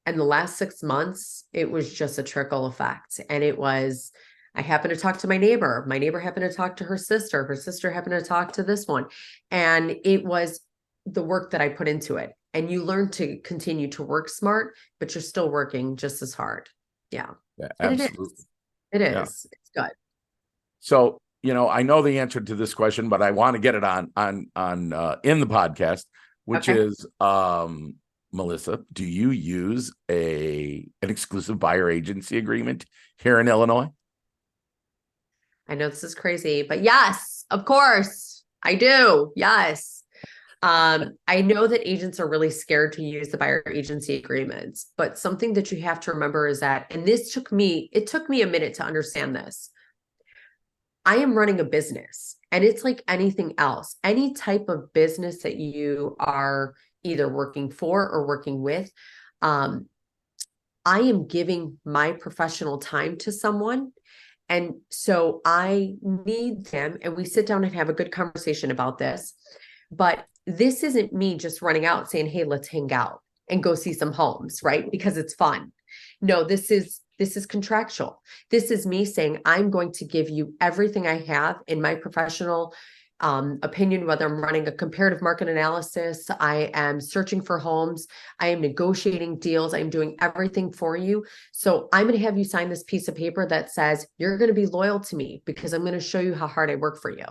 And the last 6 months, it was just a trickle effect. And I happened to talk to my neighbor. My neighbor happened to talk to her sister. Her sister happened to talk to this one. And it was the work that I put into it. And you learn to continue to work smart, but you're still working just as hard. Yeah. Yeah, And absolutely. it is. Yeah. It's good. So, I know the answer to this question, but I want to get it on in the podcast, which Okay. is, Melissa, do you use an exclusive buyer agency agreement here in Illinois? I know this is crazy, but yes, of course I do. Yes. I know that agents are really scared to use the buyer agency agreements, but something that you have to remember is that, and it took me a minute to understand this. I am running a business, and it's like anything else. Any type of business that you are either working for or working with, um, I am giving my professional time to someone. And so I need them, and we sit down and have a good conversation about this. But this isn't me just running out saying, hey, let's hang out and go see some homes, right? Because it's fun. No, this is contractual. This is me saying, I'm going to give you everything I have in my professional opinion, whether I'm running a comparative market analysis, I am searching for homes, I am negotiating deals, I'm doing everything for you. So I'm going to have you sign this piece of paper that says you're going to be loyal to me because I'm going to show you how hard I work for you.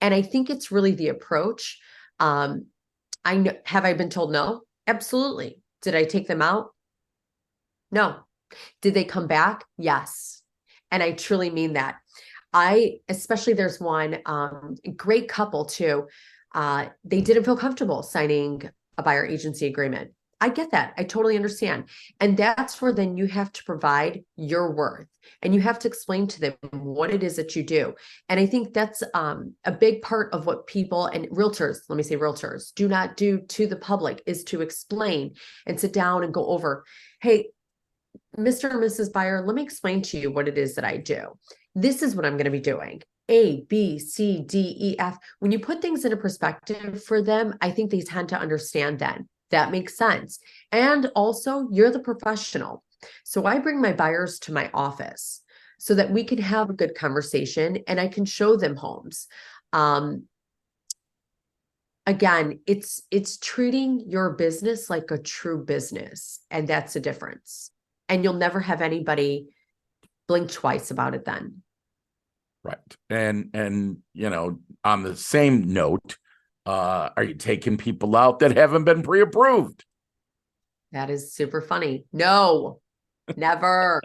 And I think it's really the approach. I know, have I been told no? Absolutely. Did I take them out? No. Did they come back? Yes. And I truly mean that. Especially there's one great couple too. They didn't feel comfortable signing a buyer agency agreement. I get that. I totally understand. And that's where then you have to provide your worth and you have to explain to them what it is that you do. And I think that's a big part of what people and realtors, let me say realtors, do not do to the public is to explain and sit down and go over, hey, Mr. and Mrs. Buyer, let me explain to you what it is that I do. This is what I'm going to be doing. A, B, C, D, E, F. When you put things into perspective for them, I think they tend to understand then. That makes sense. And also, you're the professional. So I bring my buyers to my office so that we can have a good conversation and I can show them homes. Again, it's treating your business like a true business, and that's the difference. And you'll never have anybody blink twice about it then. Right. And on the same note, are you taking people out that haven't been pre-approved? That is super funny. No, never.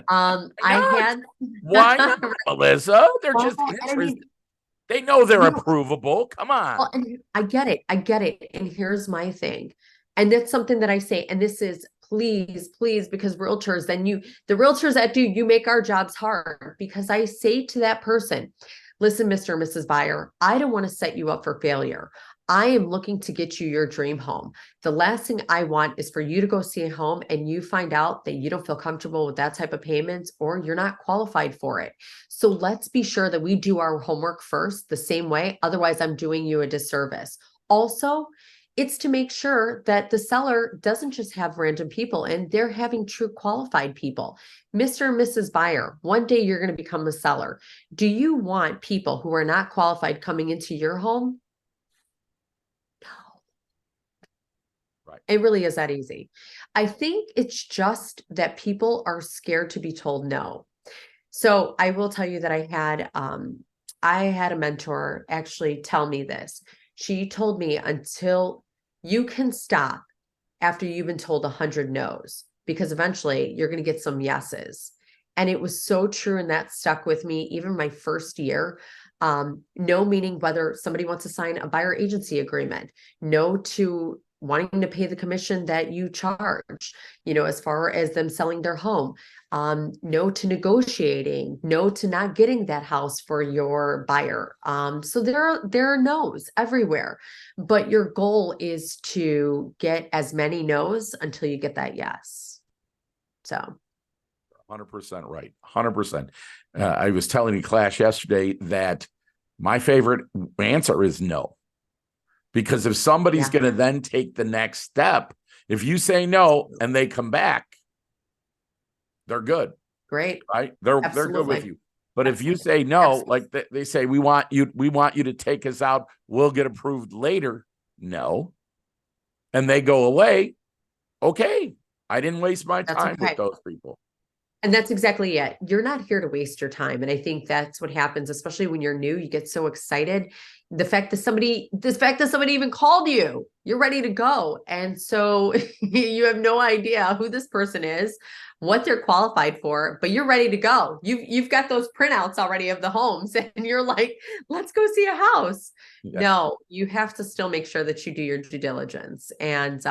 Why I not? had Why not, Melissa? They're well, just and I interested. mean, They know they're no, approvable. Come on. well, and I get it. I get it. And here's my thing. And that's something that I say, and this is please, please, because realtors, the realtors that do, you make our jobs hard because I say to that person, listen, Mr. and Mrs. Buyer, I don't want to set you up for failure. I am looking to get you your dream home. The last thing I want is for you to go see a home and you find out that you don't feel comfortable with that type of payments or you're not qualified for it. So let's be sure that we do our homework first the same way. Otherwise, I'm doing you a disservice. Also, it's to make sure that the seller doesn't just have random people and they're having true qualified people. Mr. and Mrs. Buyer, one day you're going to become a seller. Do you want people who are not qualified coming into your home? No. Right. It really is that easy. I think it's just that people are scared to be told no. So I will tell you that I had a mentor actually tell me this. She told me until you can stop after you've been told 100 no's, because eventually you're going to get some yeses. And it was so true. And that stuck with me even my first year. No meaning whether somebody wants to sign a buyer agency agreement, no to wanting to pay the commission that you charge, as far as them selling their home, no to negotiating, no to not getting that house for your buyer. So there are no's everywhere, but your goal is to get as many no's until you get that yes. So 100% right. 100%. I was telling a class yesterday that my favorite answer is no. Because if somebody's going to then take the next step, if you say no and they come back, they're good. Great. Right? They're good with you. But if you say no, like they say, we want you to take us out, we'll get approved later. No. And they go away. Okay. I didn't waste my time with those people. And that's exactly it. You're not here to waste your time. And I think that's what happens, especially when you're new. You get so excited. The fact that somebody even called you, you're ready to go. And so you have no idea who this person is, what they're qualified for, but you're ready to go. You've got those printouts already of the homes, and you're like, let's go see a house. Yeah. No, you have to still make sure that you do your due diligence. And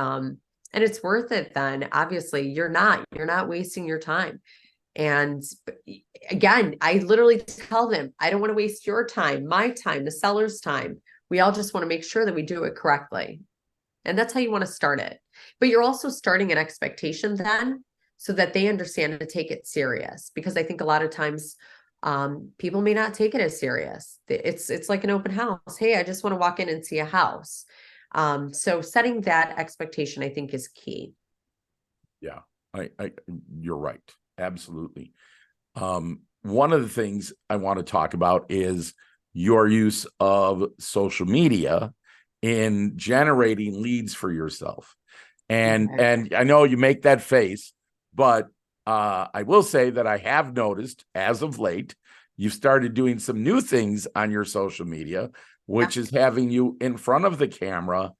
it's worth it then. Obviously, you're not wasting your time. And again, I literally tell them, I don't want to waste your time, my time, the seller's time. We all just want to make sure that we do it correctly. And that's how you want to start it. But you're also starting an expectation then, so that they understand to take it serious. Because I think a lot of times people may not take it as serious. It's like an open house. Hey, I just want to walk in and see a house. So setting that expectation, I think, is key. Yeah, you're right. Absolutely. One of the things I want to talk about is your use of social media in generating leads for yourself. And I know you make that face, but I will say that I have noticed as of late, you've started doing some new things on your social media, which is having you in front of the camera,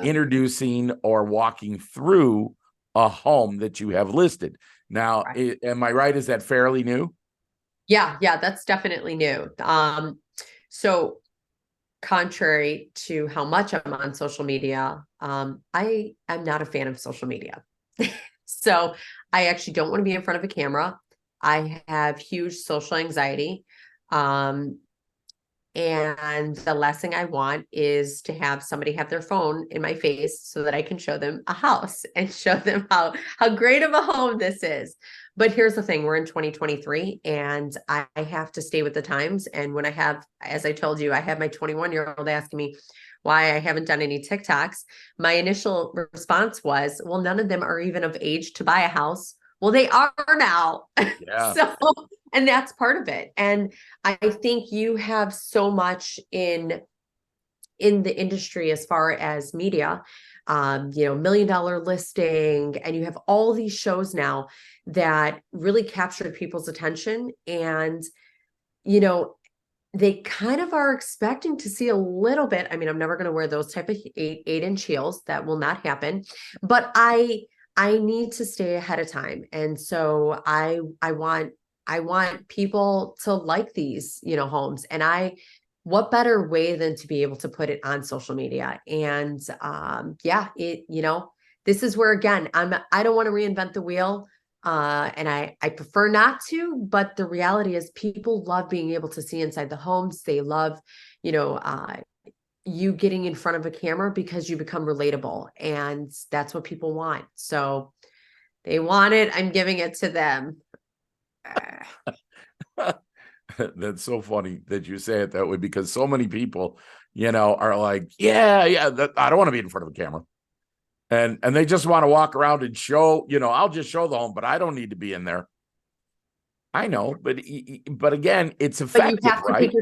introducing or walking through a home that you have listed. Now, am I right? Is that fairly new? Yeah, that's definitely new. So contrary to how much I'm on social media, I am not a fan of social media. So I actually don't want to be in front of a camera. I have huge social anxiety. And the last thing I want is to have somebody have their phone in my face so that I can show them a house and show them how great of a home this is. But here's the thing, we're in 2023 and I have to stay with the times. And when I have, as I told you, I have my 21-year-old asking me why I haven't done any TikToks. My initial response was, well, none of them are even of age to buy a house. Well, they are now. Yeah. So, and that's part of it. And I think you have so much in the industry as far as media, $1 million listing, and you have all these shows now that really captured people's attention. And, they kind of are expecting to see a little bit. I mean, I'm never going to wear those type of 8-inch heels. That will not happen. But I need to stay ahead of time. And so I want people to like these, homes. And what better way than to be able to put it on social media? And this is where, again, I don't want to reinvent the wheel. And I prefer not to, but the reality is people love being able to see inside the homes. They love, you getting in front of a camera because you become relatable, and that's what people want. So they want it. I'm giving it to them. That's so funny that you say it that way, because so many people, are like, I don't want to be in front of a camera. And they just want to walk around and show, I'll just show the home, but I don't need to be in there. I know, but again, it's effective, but you have to right?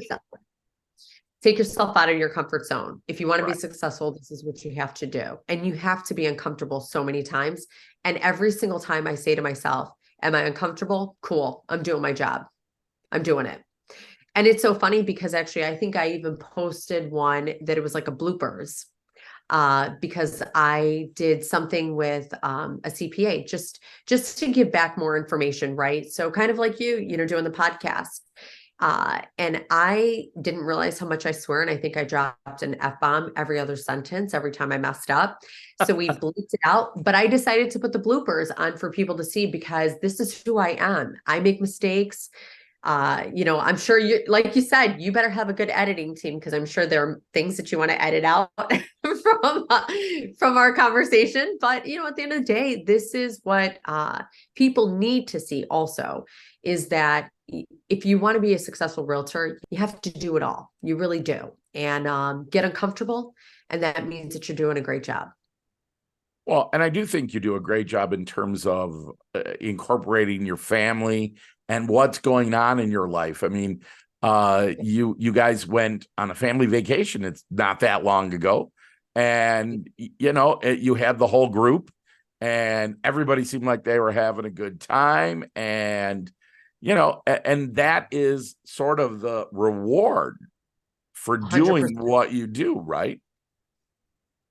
take yourself out of your comfort zone. If you want to be Right. successful, this is what you have to do. And you have to be uncomfortable so many times. And every single time I say to myself, am I uncomfortable? Cool. I'm doing my job. I'm doing it. And it's so funny because actually, I think I even posted one that it was like a bloopers, because I did something with a CPA just to give back more information, right? So kind of like you doing the podcast. And I didn't realize how much I swear. And I think I dropped an F-bomb every other sentence every time I messed up. So we bleeped it out, but I decided to put the bloopers on for people to see, because this is who I am. I make mistakes. I'm sure like you said, you better have a good editing team, because I'm sure there are things that you want to edit out from our conversation. But, at the end of the day, this is what people need to see also, is that if you want to be a successful realtor, you have to do it all. You really do. And get uncomfortable. And that means that you're doing a great job. Well, and I do think you do a great job in terms of incorporating your family and what's going on in your life. I mean, you guys went on a family vacation. It's not that long ago. And, you had the whole group. and everybody seemed like they were having a good time. And, and that is sort of the reward for doing 100%. what you do, right?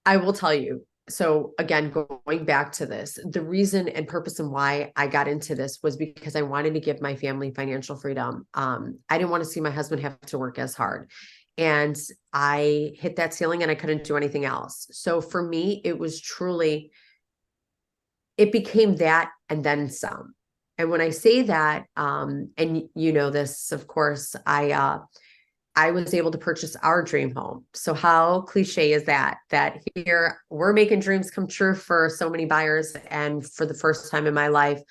I will tell you. So again, going back to this, the reason and purpose and why I got into this was because I wanted to give my family financial freedom. I didn't want to see my husband have to work as hard. And I hit that ceiling and I couldn't do anything else. So for me, it was truly, it became that and then some. And when I say that, and you know this, of course, I was able to purchase our dream home. So how cliche is that? That here we're making dreams come true for so many buyers. And for the first time in my life,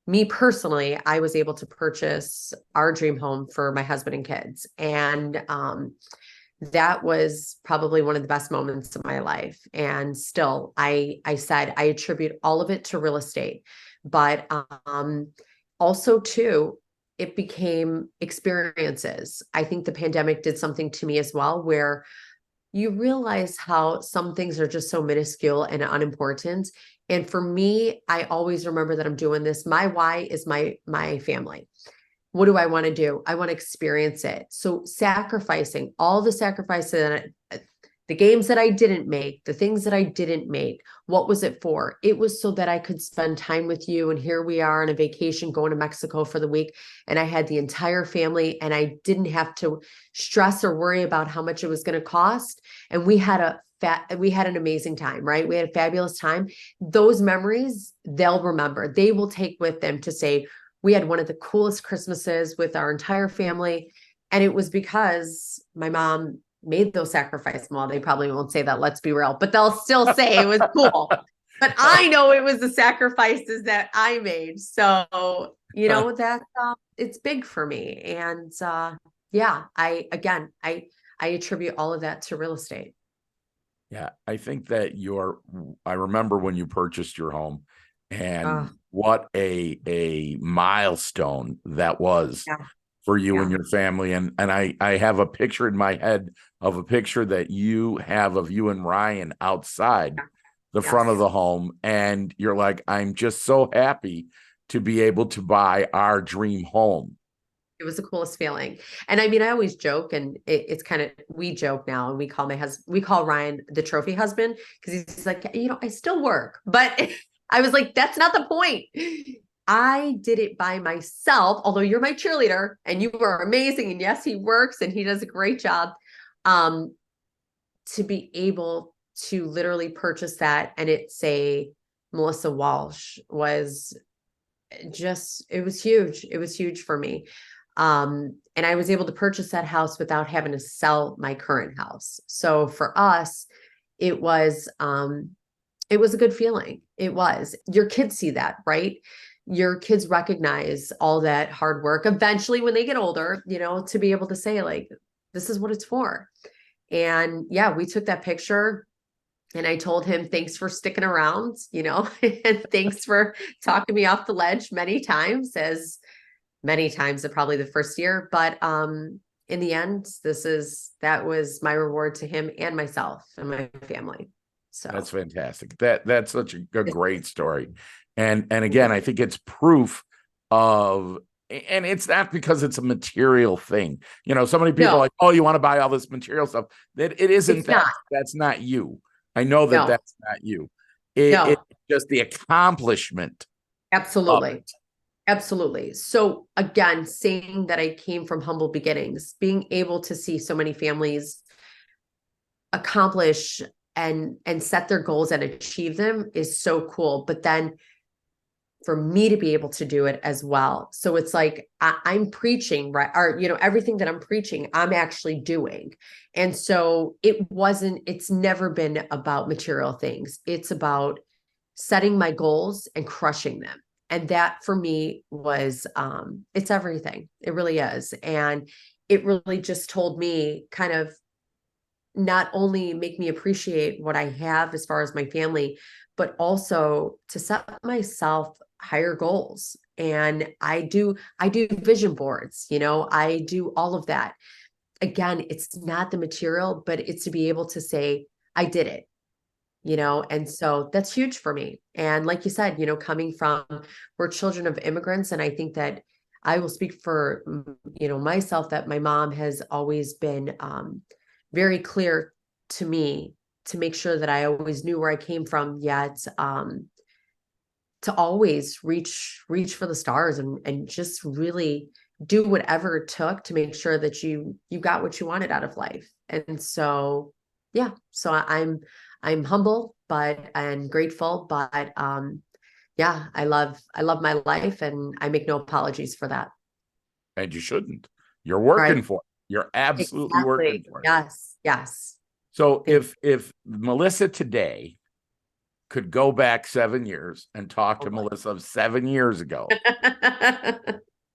me personally, I was able to purchase our dream home for my husband and kids. And that was probably one of the best moments of my life. And still, I said I attribute all of it to real estate, but also too, it became experiences. I think the pandemic did something to me as well, where you realize how some things are just so minuscule and unimportant. And for me, I always remember that I'm doing this. My why is my family. What do I want to do? I want to experience it. So sacrificing all the sacrifices that the games that I didn't make, the things that I didn't make, what was it for? It was so that I could spend time with you. And here we are on a vacation going to Mexico for the week. And I had the entire family and I didn't have to stress or worry about how much it was going to cost. And we had an amazing time, right? We had a fabulous time. Those memories, they'll remember. They will take with them to say, we had one of the coolest Christmases with our entire family. And it was because my mom made those sacrifices. Well, they probably won't say that, let's be real, but they'll still say it was cool. But I know it was the sacrifices that I made. So, that it's big for me. And yeah, I attribute all of that to real estate. Yeah, I think that I remember when you purchased your home and what a milestone that was Yeah. for you and Yeah. your family. And I have a picture in my head of a picture that you have of you and Ryan outside the front of Yes. the home. And you're like, I'm just so happy to be able to buy our dream home. It was the coolest feeling. And I mean, I always joke and it's kind of, we joke now and we call Ryan the trophy husband because he's like, I still work, but I was like, that's not the point. I did it by myself, although you're my cheerleader and you are amazing. And yes, he works and he does a great job. To be able to literally purchase that and it say Melissa Walsh was it was huge. It was huge for me. And I was able to purchase that house without having to sell my current house. So for us, it was a good feeling. It was. Your kids see that, right? Your kids recognize all that hard work eventually when they get older, to be able to say like, this is what it's for. And yeah, we took that picture and I told him, thanks for sticking around, and thanks for talking me off the ledge many times, probably the first year. But in the end, that was my reward to him and myself and my family. So that's fantastic. That's such a great story. And again, I think it's proof of, and it's not because it's a material thing. So many people are like, oh, you want to buy all this material stuff. That it isn't that. That's not you. I know that that's not you. It's just the accomplishment. Absolutely. Absolutely. So again, saying that I came from humble beginnings, being able to see so many families accomplish and set their goals and achieve them is so cool. But then for me to be able to do it as well. So it's like I'm preaching, right? Or, everything that I'm preaching, I'm actually doing. And so it's never been about material things. It's about setting my goals and crushing them. And that for me was, it's everything. It really is. And it really just told me kind of not only make me appreciate what I have as far as my family, but also to set myself higher goals. And I do vision boards, I do all of that. Again, it's not the material, but it's to be able to say, I did it. and so that's huge for me. And like you said, coming from, we're children of immigrants. And I think that I will speak for, myself, that my mom has always been very clear to me to make sure that I always knew where I came from, yet to always reach for the stars, and just really do whatever it took to make sure that you got what you wanted out of life. And so, yeah, so I'm humble, and grateful, but yeah, I love my life, and I make no apologies for that. And you shouldn't. You're working Right. for it. You're absolutely working Exactly. for it. Yes. So if Melissa today could go back 7 years and talk to Melissa of 7 years ago,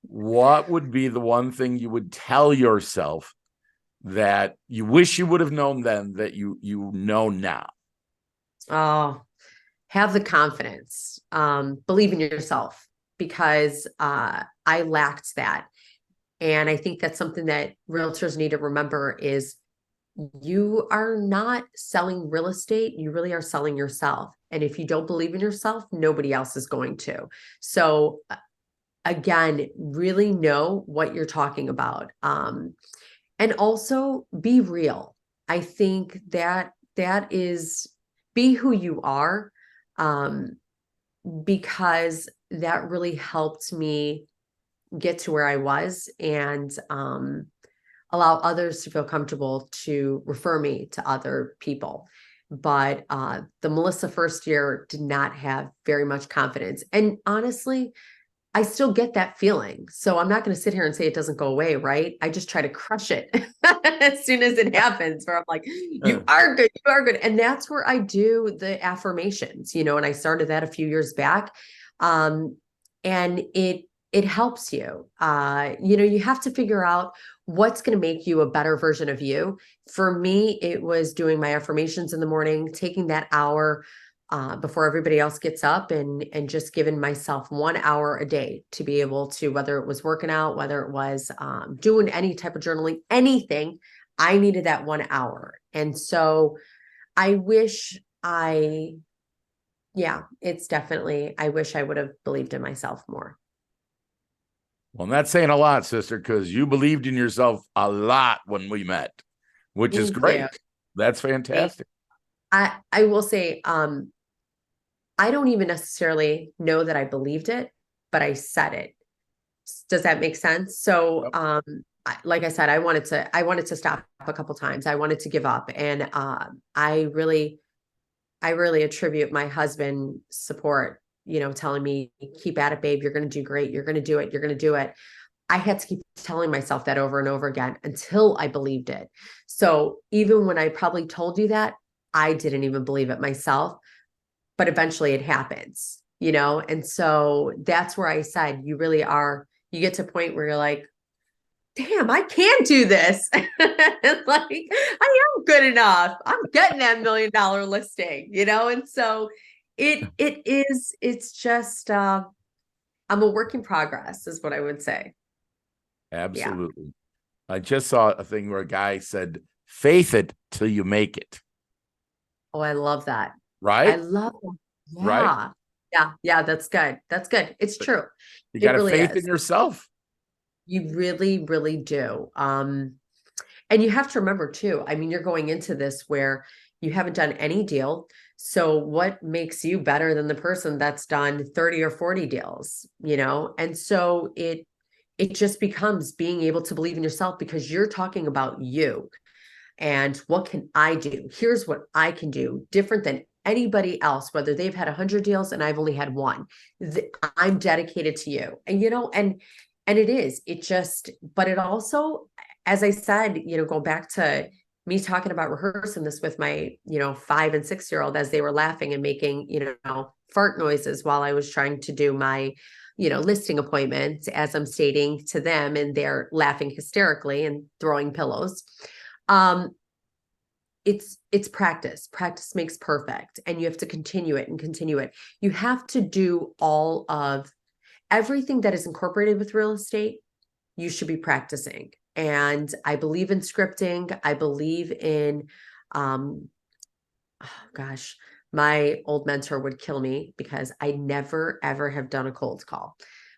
what would be the one thing you would tell yourself that you wish you would have known then that you know now? Oh, have the confidence, believe in yourself, because I lacked that. And I think that's something that realtors need to remember is you are not selling real estate. You really are selling yourself. And if you don't believe in yourself, nobody else is going to. So again, really know what you're talking about. And also be real. I think that is, be who you are. Um, because that really helped me get to where I was, and allow others to feel comfortable to refer me to other people. But the Melissa first year did not have very much confidence. And honestly, I still get that feeling. So I'm not going to sit here and say it doesn't go away, right? I just try to crush it as soon as it happens, where I'm like, you are good, you are good. And that's where I do the affirmations, and I started that a few years back. And it helps you. You have to figure out what's going to make you a better version of you. For me, it was doing my affirmations in the morning, taking that hour before everybody else gets up, and just giving myself 1 hour a day to be able to, whether it was working out, whether it was doing any type of journaling, anything, I needed that 1 hour. And so I wish it's definitely, I wish I would have believed in myself more. Well, that's saying a lot, sister, because you believed in yourself a lot when we met, which is Thank great. you. That's fantastic. I will say, I don't even necessarily know that I believed it, but I said it. Does that make sense? So, like I said, I wanted to stop a couple times. I wanted to give up. And I really attribute my husband's support, telling me, keep at it, babe. You're going to do great. You're going to do it. You're going to do it. I had to keep telling myself that over and over again until I believed it. So even when I probably told you that, I didn't even believe it myself, but eventually it happens, And so that's where I said, you really are, you get to a point where you're like, damn, I can do this. Like, I am good enough. I'm getting that $1 million listing, And so it's just, I'm a work in progress is what I would say. Absolutely. Yeah. I just saw a thing where a guy said, faith it till you make it. Oh, I love that. Right? I love that. Yeah. Right? Yeah. That's good. That's good. It's true. You It got to really faith is. in yourself. You really, really do. And you have to remember too, I mean, you're going into this where you haven't done any deal. So what makes you better than the person that's done 30 or 40 deals, And so it just becomes being able to believe in yourself, because you're talking about you and what can I do? Here's what I can do different than anybody else, whether they've had 100 deals and I've only had one. I'm dedicated to you. And it is, but it also, as I said, go back to me talking about rehearsing this with my, 5 and 6-year-old, as they were laughing and making, fart noises while I was trying to do my, listing appointments, as I'm stating to them, and they're laughing hysterically and throwing pillows. It's practice. Practice makes perfect, and you have to continue it and continue it. You have to do all of everything that is incorporated with real estate. You should be practicing. And I believe in scripting. I believe in, oh gosh, my old mentor would kill me because I never, ever have done a cold call.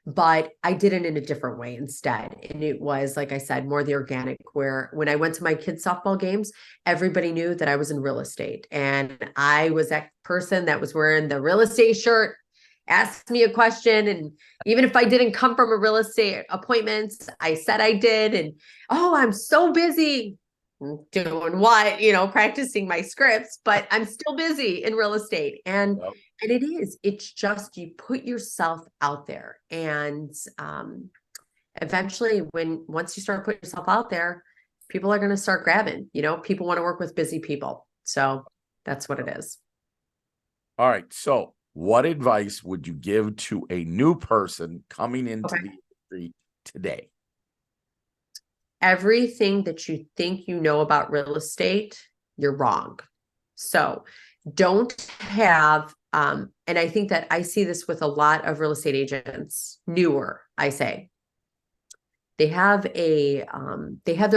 But I did it in a different way instead. And it was, like I said, more the organic, where when I went to my kids' softball games, everybody knew that I was in real estate. And I was that person that was wearing the real estate shirt, asked me a question. And even if I didn't come from a real estate appointment, I said I did. And, oh, I'm so busy doing what, practicing my scripts, but I'm still busy in real estate. And it's just, you put yourself out there, and eventually once you start putting yourself out there, people are going to start grabbing, people want to work with busy people. So that's what it is. All right. So what advice would you give to a new person coming into the industry today? Everything that you think you know about real estate, you're wrong. So don't have, and I think that I see this with a lot of real estate agents, newer, I say. They have their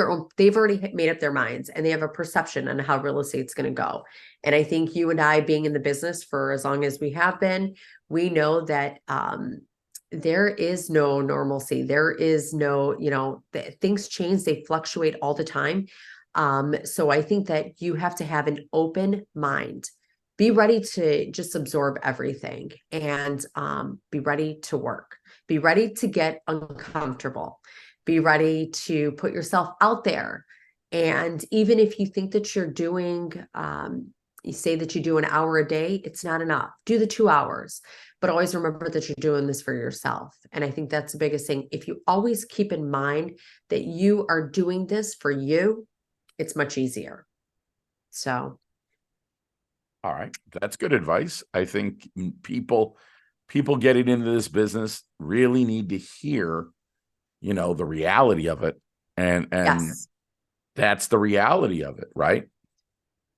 own, they've already made up their minds, and they have a perception on how real estate's going to go. And I think you and I, being in the business for as long as we have been, we know that, there is no normalcy. There is no, things change, they fluctuate all the time. So I think that you have to have an open mind, be ready to just absorb everything, and be ready to work, be ready to get uncomfortable, be ready to put yourself out there. And even if you think that you're doing, you say that you do an hour a day, it's not enough. Do the 2 hours, but always remember that you're doing this for yourself. And I think that's the biggest thing. If you always keep in mind that you are doing this for you, it's much easier. So. All right. That's good advice. I think people getting into this business really need to hear, the reality of it. And Yes. That's the reality of it, right?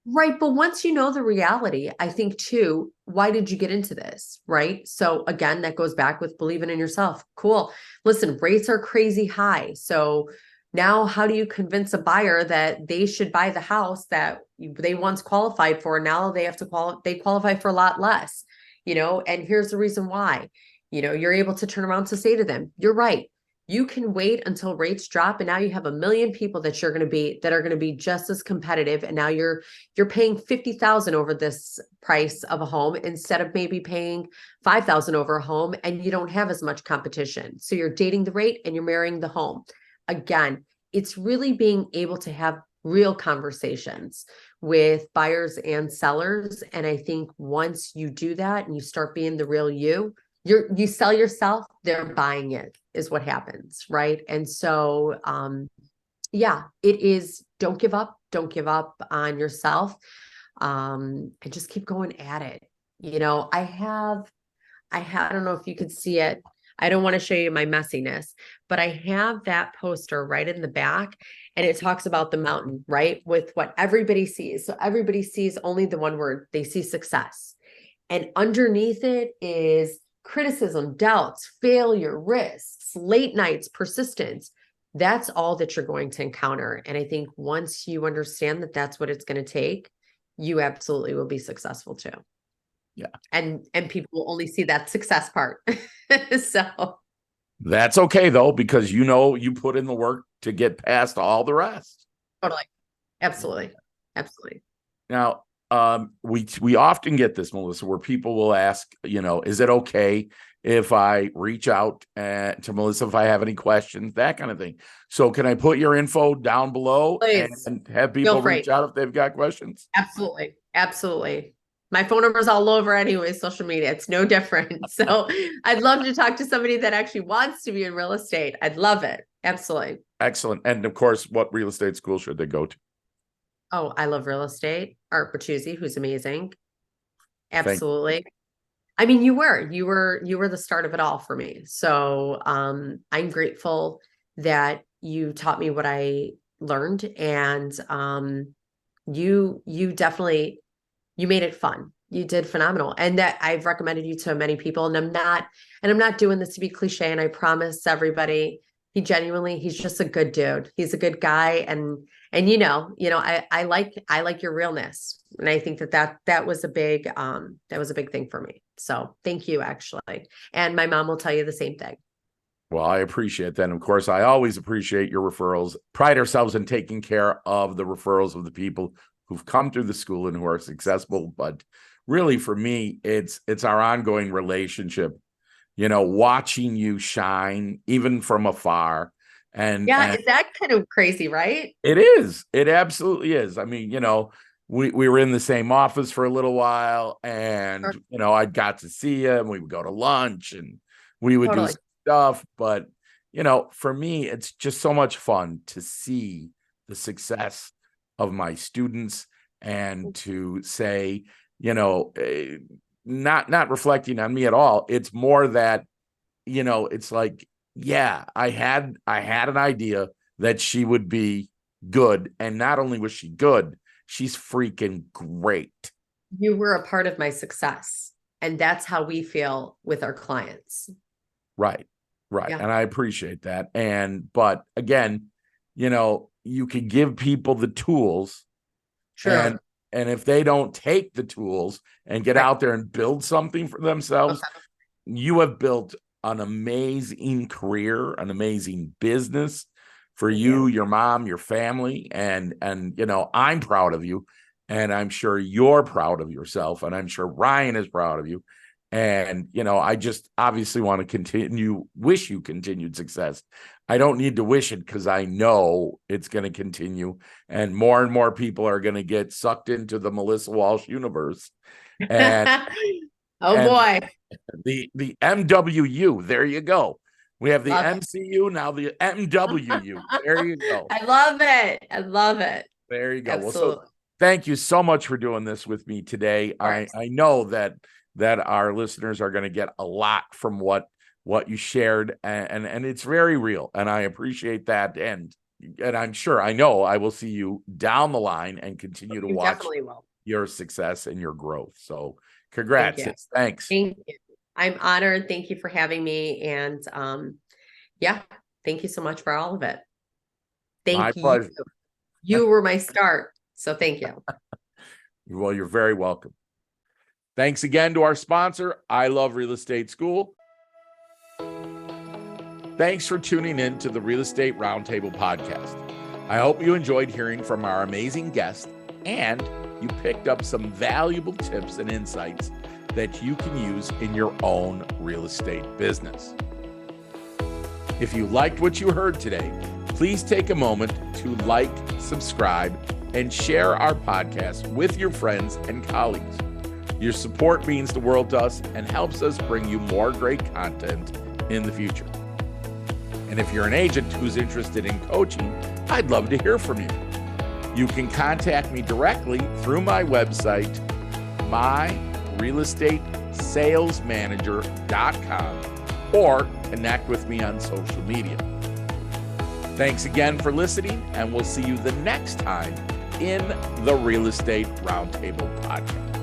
Right. But once you know the reality, I think too, why did you get into this? Right. So again, that goes back with believing in yourself. Cool. Listen, rates are crazy high. So now how do you convince a buyer that they should buy the house that they once qualified for? Now they have to they qualify for a lot less, and here's the reason why. You're able to turn around to say to them, you're right. You can wait until rates drop, and now you have 1 million people that are going to be just as competitive. And now you're paying 50,000 over this price of a home instead of maybe paying 5,000 over a home, and you don't have as much competition. So you're dating the rate and you're marrying the home. Again, it's really being able to have real conversations with buyers and sellers. And I think once you do that and you start being the real you sell yourself, they're buying it, is what happens. Right. And so, it is, don't give up on yourself. And just keep going at it. I don't know if you could see it. I don't want to show you my messiness, but I have that poster right in the back, and it talks about the mountain, right? With what everybody sees. So everybody sees only the one word, they see success. And underneath it is criticism, doubts, failure, risks, late nights, persistence. That's all that you're going to encounter. And I think once you understand that that's what it's going to take, you absolutely will be successful too. Yeah. And people will only see that success part. So that's okay though, because you put in the work to get past all the rest. totally. Absolutely. Absolutely. Now, we often get this, Melissa, where people will ask, is it okay if I reach out to Melissa if I have any questions, that kind of thing. So can I put your info down below and have people reach out if they've got questions? Absolutely. Absolutely. My phone number's all over anyway, social media. It's no different. So I'd love to talk to somebody that actually wants to be in real estate. I'd love it. Absolutely. Excellent. And of course, what real estate school should they go to? Oh, I love real estate. Art Bettuzzi, who's amazing. Absolutely. I mean, you were the start of it all for me. So I'm grateful that you taught me what I learned, and you definitely, you made it fun. You did phenomenal. And that I've recommended you to many people, and I'm not doing this to be cliche. And I promise everybody, he's just a good dude. He's a good guy. And I like your realness. And I think that was a big thing for me. So thank you, actually. And my mom will tell you the same thing. Well, I appreciate that. And of course, I always appreciate your referrals. Pride ourselves in taking care of the referrals of the people who've come through the school and who are successful. But really, for me, it's our ongoing relationship, watching you shine, even from afar. And is that kind of crazy, right? It is. It absolutely is. I mean, we were in the same office for a little while, and, I got to see you, and we would go to lunch, and we would do stuff. But, for me, it's just so much fun to see the success of my students and to say, not reflecting on me at all. It's more that, it's like, yeah, I had an idea that she would be good. And not only was she good, she's freaking great. You were a part of my success. And that's how we feel with our clients. Right. Yeah. And I appreciate that. But again, you can give people the tools. Sure. And if they don't take the tools and get out there and build something for themselves, you have built an amazing career, an amazing business for you, your mom, your family. And I'm proud of you. And I'm sure you're proud of yourself. And I'm sure Ryan is proud of you. And, I just obviously want to wish you continued success. I don't need to wish it because I know it's going to continue. And more people are going to get sucked into the Melissa Walsh universe. And boy. The MWU, there you go. We have the MCU, now the MWU. There you go. I love it. There you go. Absolutely. Well, so thank you so much for doing this with me today. I know that our listeners are going to get a lot from what you shared, and it's very real, and I appreciate that. And I know I will see you down the line and continue to watch your success and your growth. So congrats. Thanks. Thank you. I'm honored. Thank you for having me. And thank you so much for all of it. Thank you. Pleasure. You were my start. So thank you. Well, you're very welcome. Thanks again to our sponsor, I Love Real Estate School. Thanks for tuning in to the Real Estate Roundtable podcast. I hope you enjoyed hearing from our amazing guests and you picked up some valuable tips and insights that you can use in your own real estate business. If you liked what you heard today, please take a moment to like, subscribe, and share our podcast with your friends and colleagues. Your support means the world to us and helps us bring you more great content in the future. And if you're an agent who's interested in coaching, I'd love to hear from you. You can contact me directly through my website, myrealestatesalesmanager.com, or connect with me on social media. Thanks again for listening, and we'll see you the next time in the Real Estate Roundtable podcast.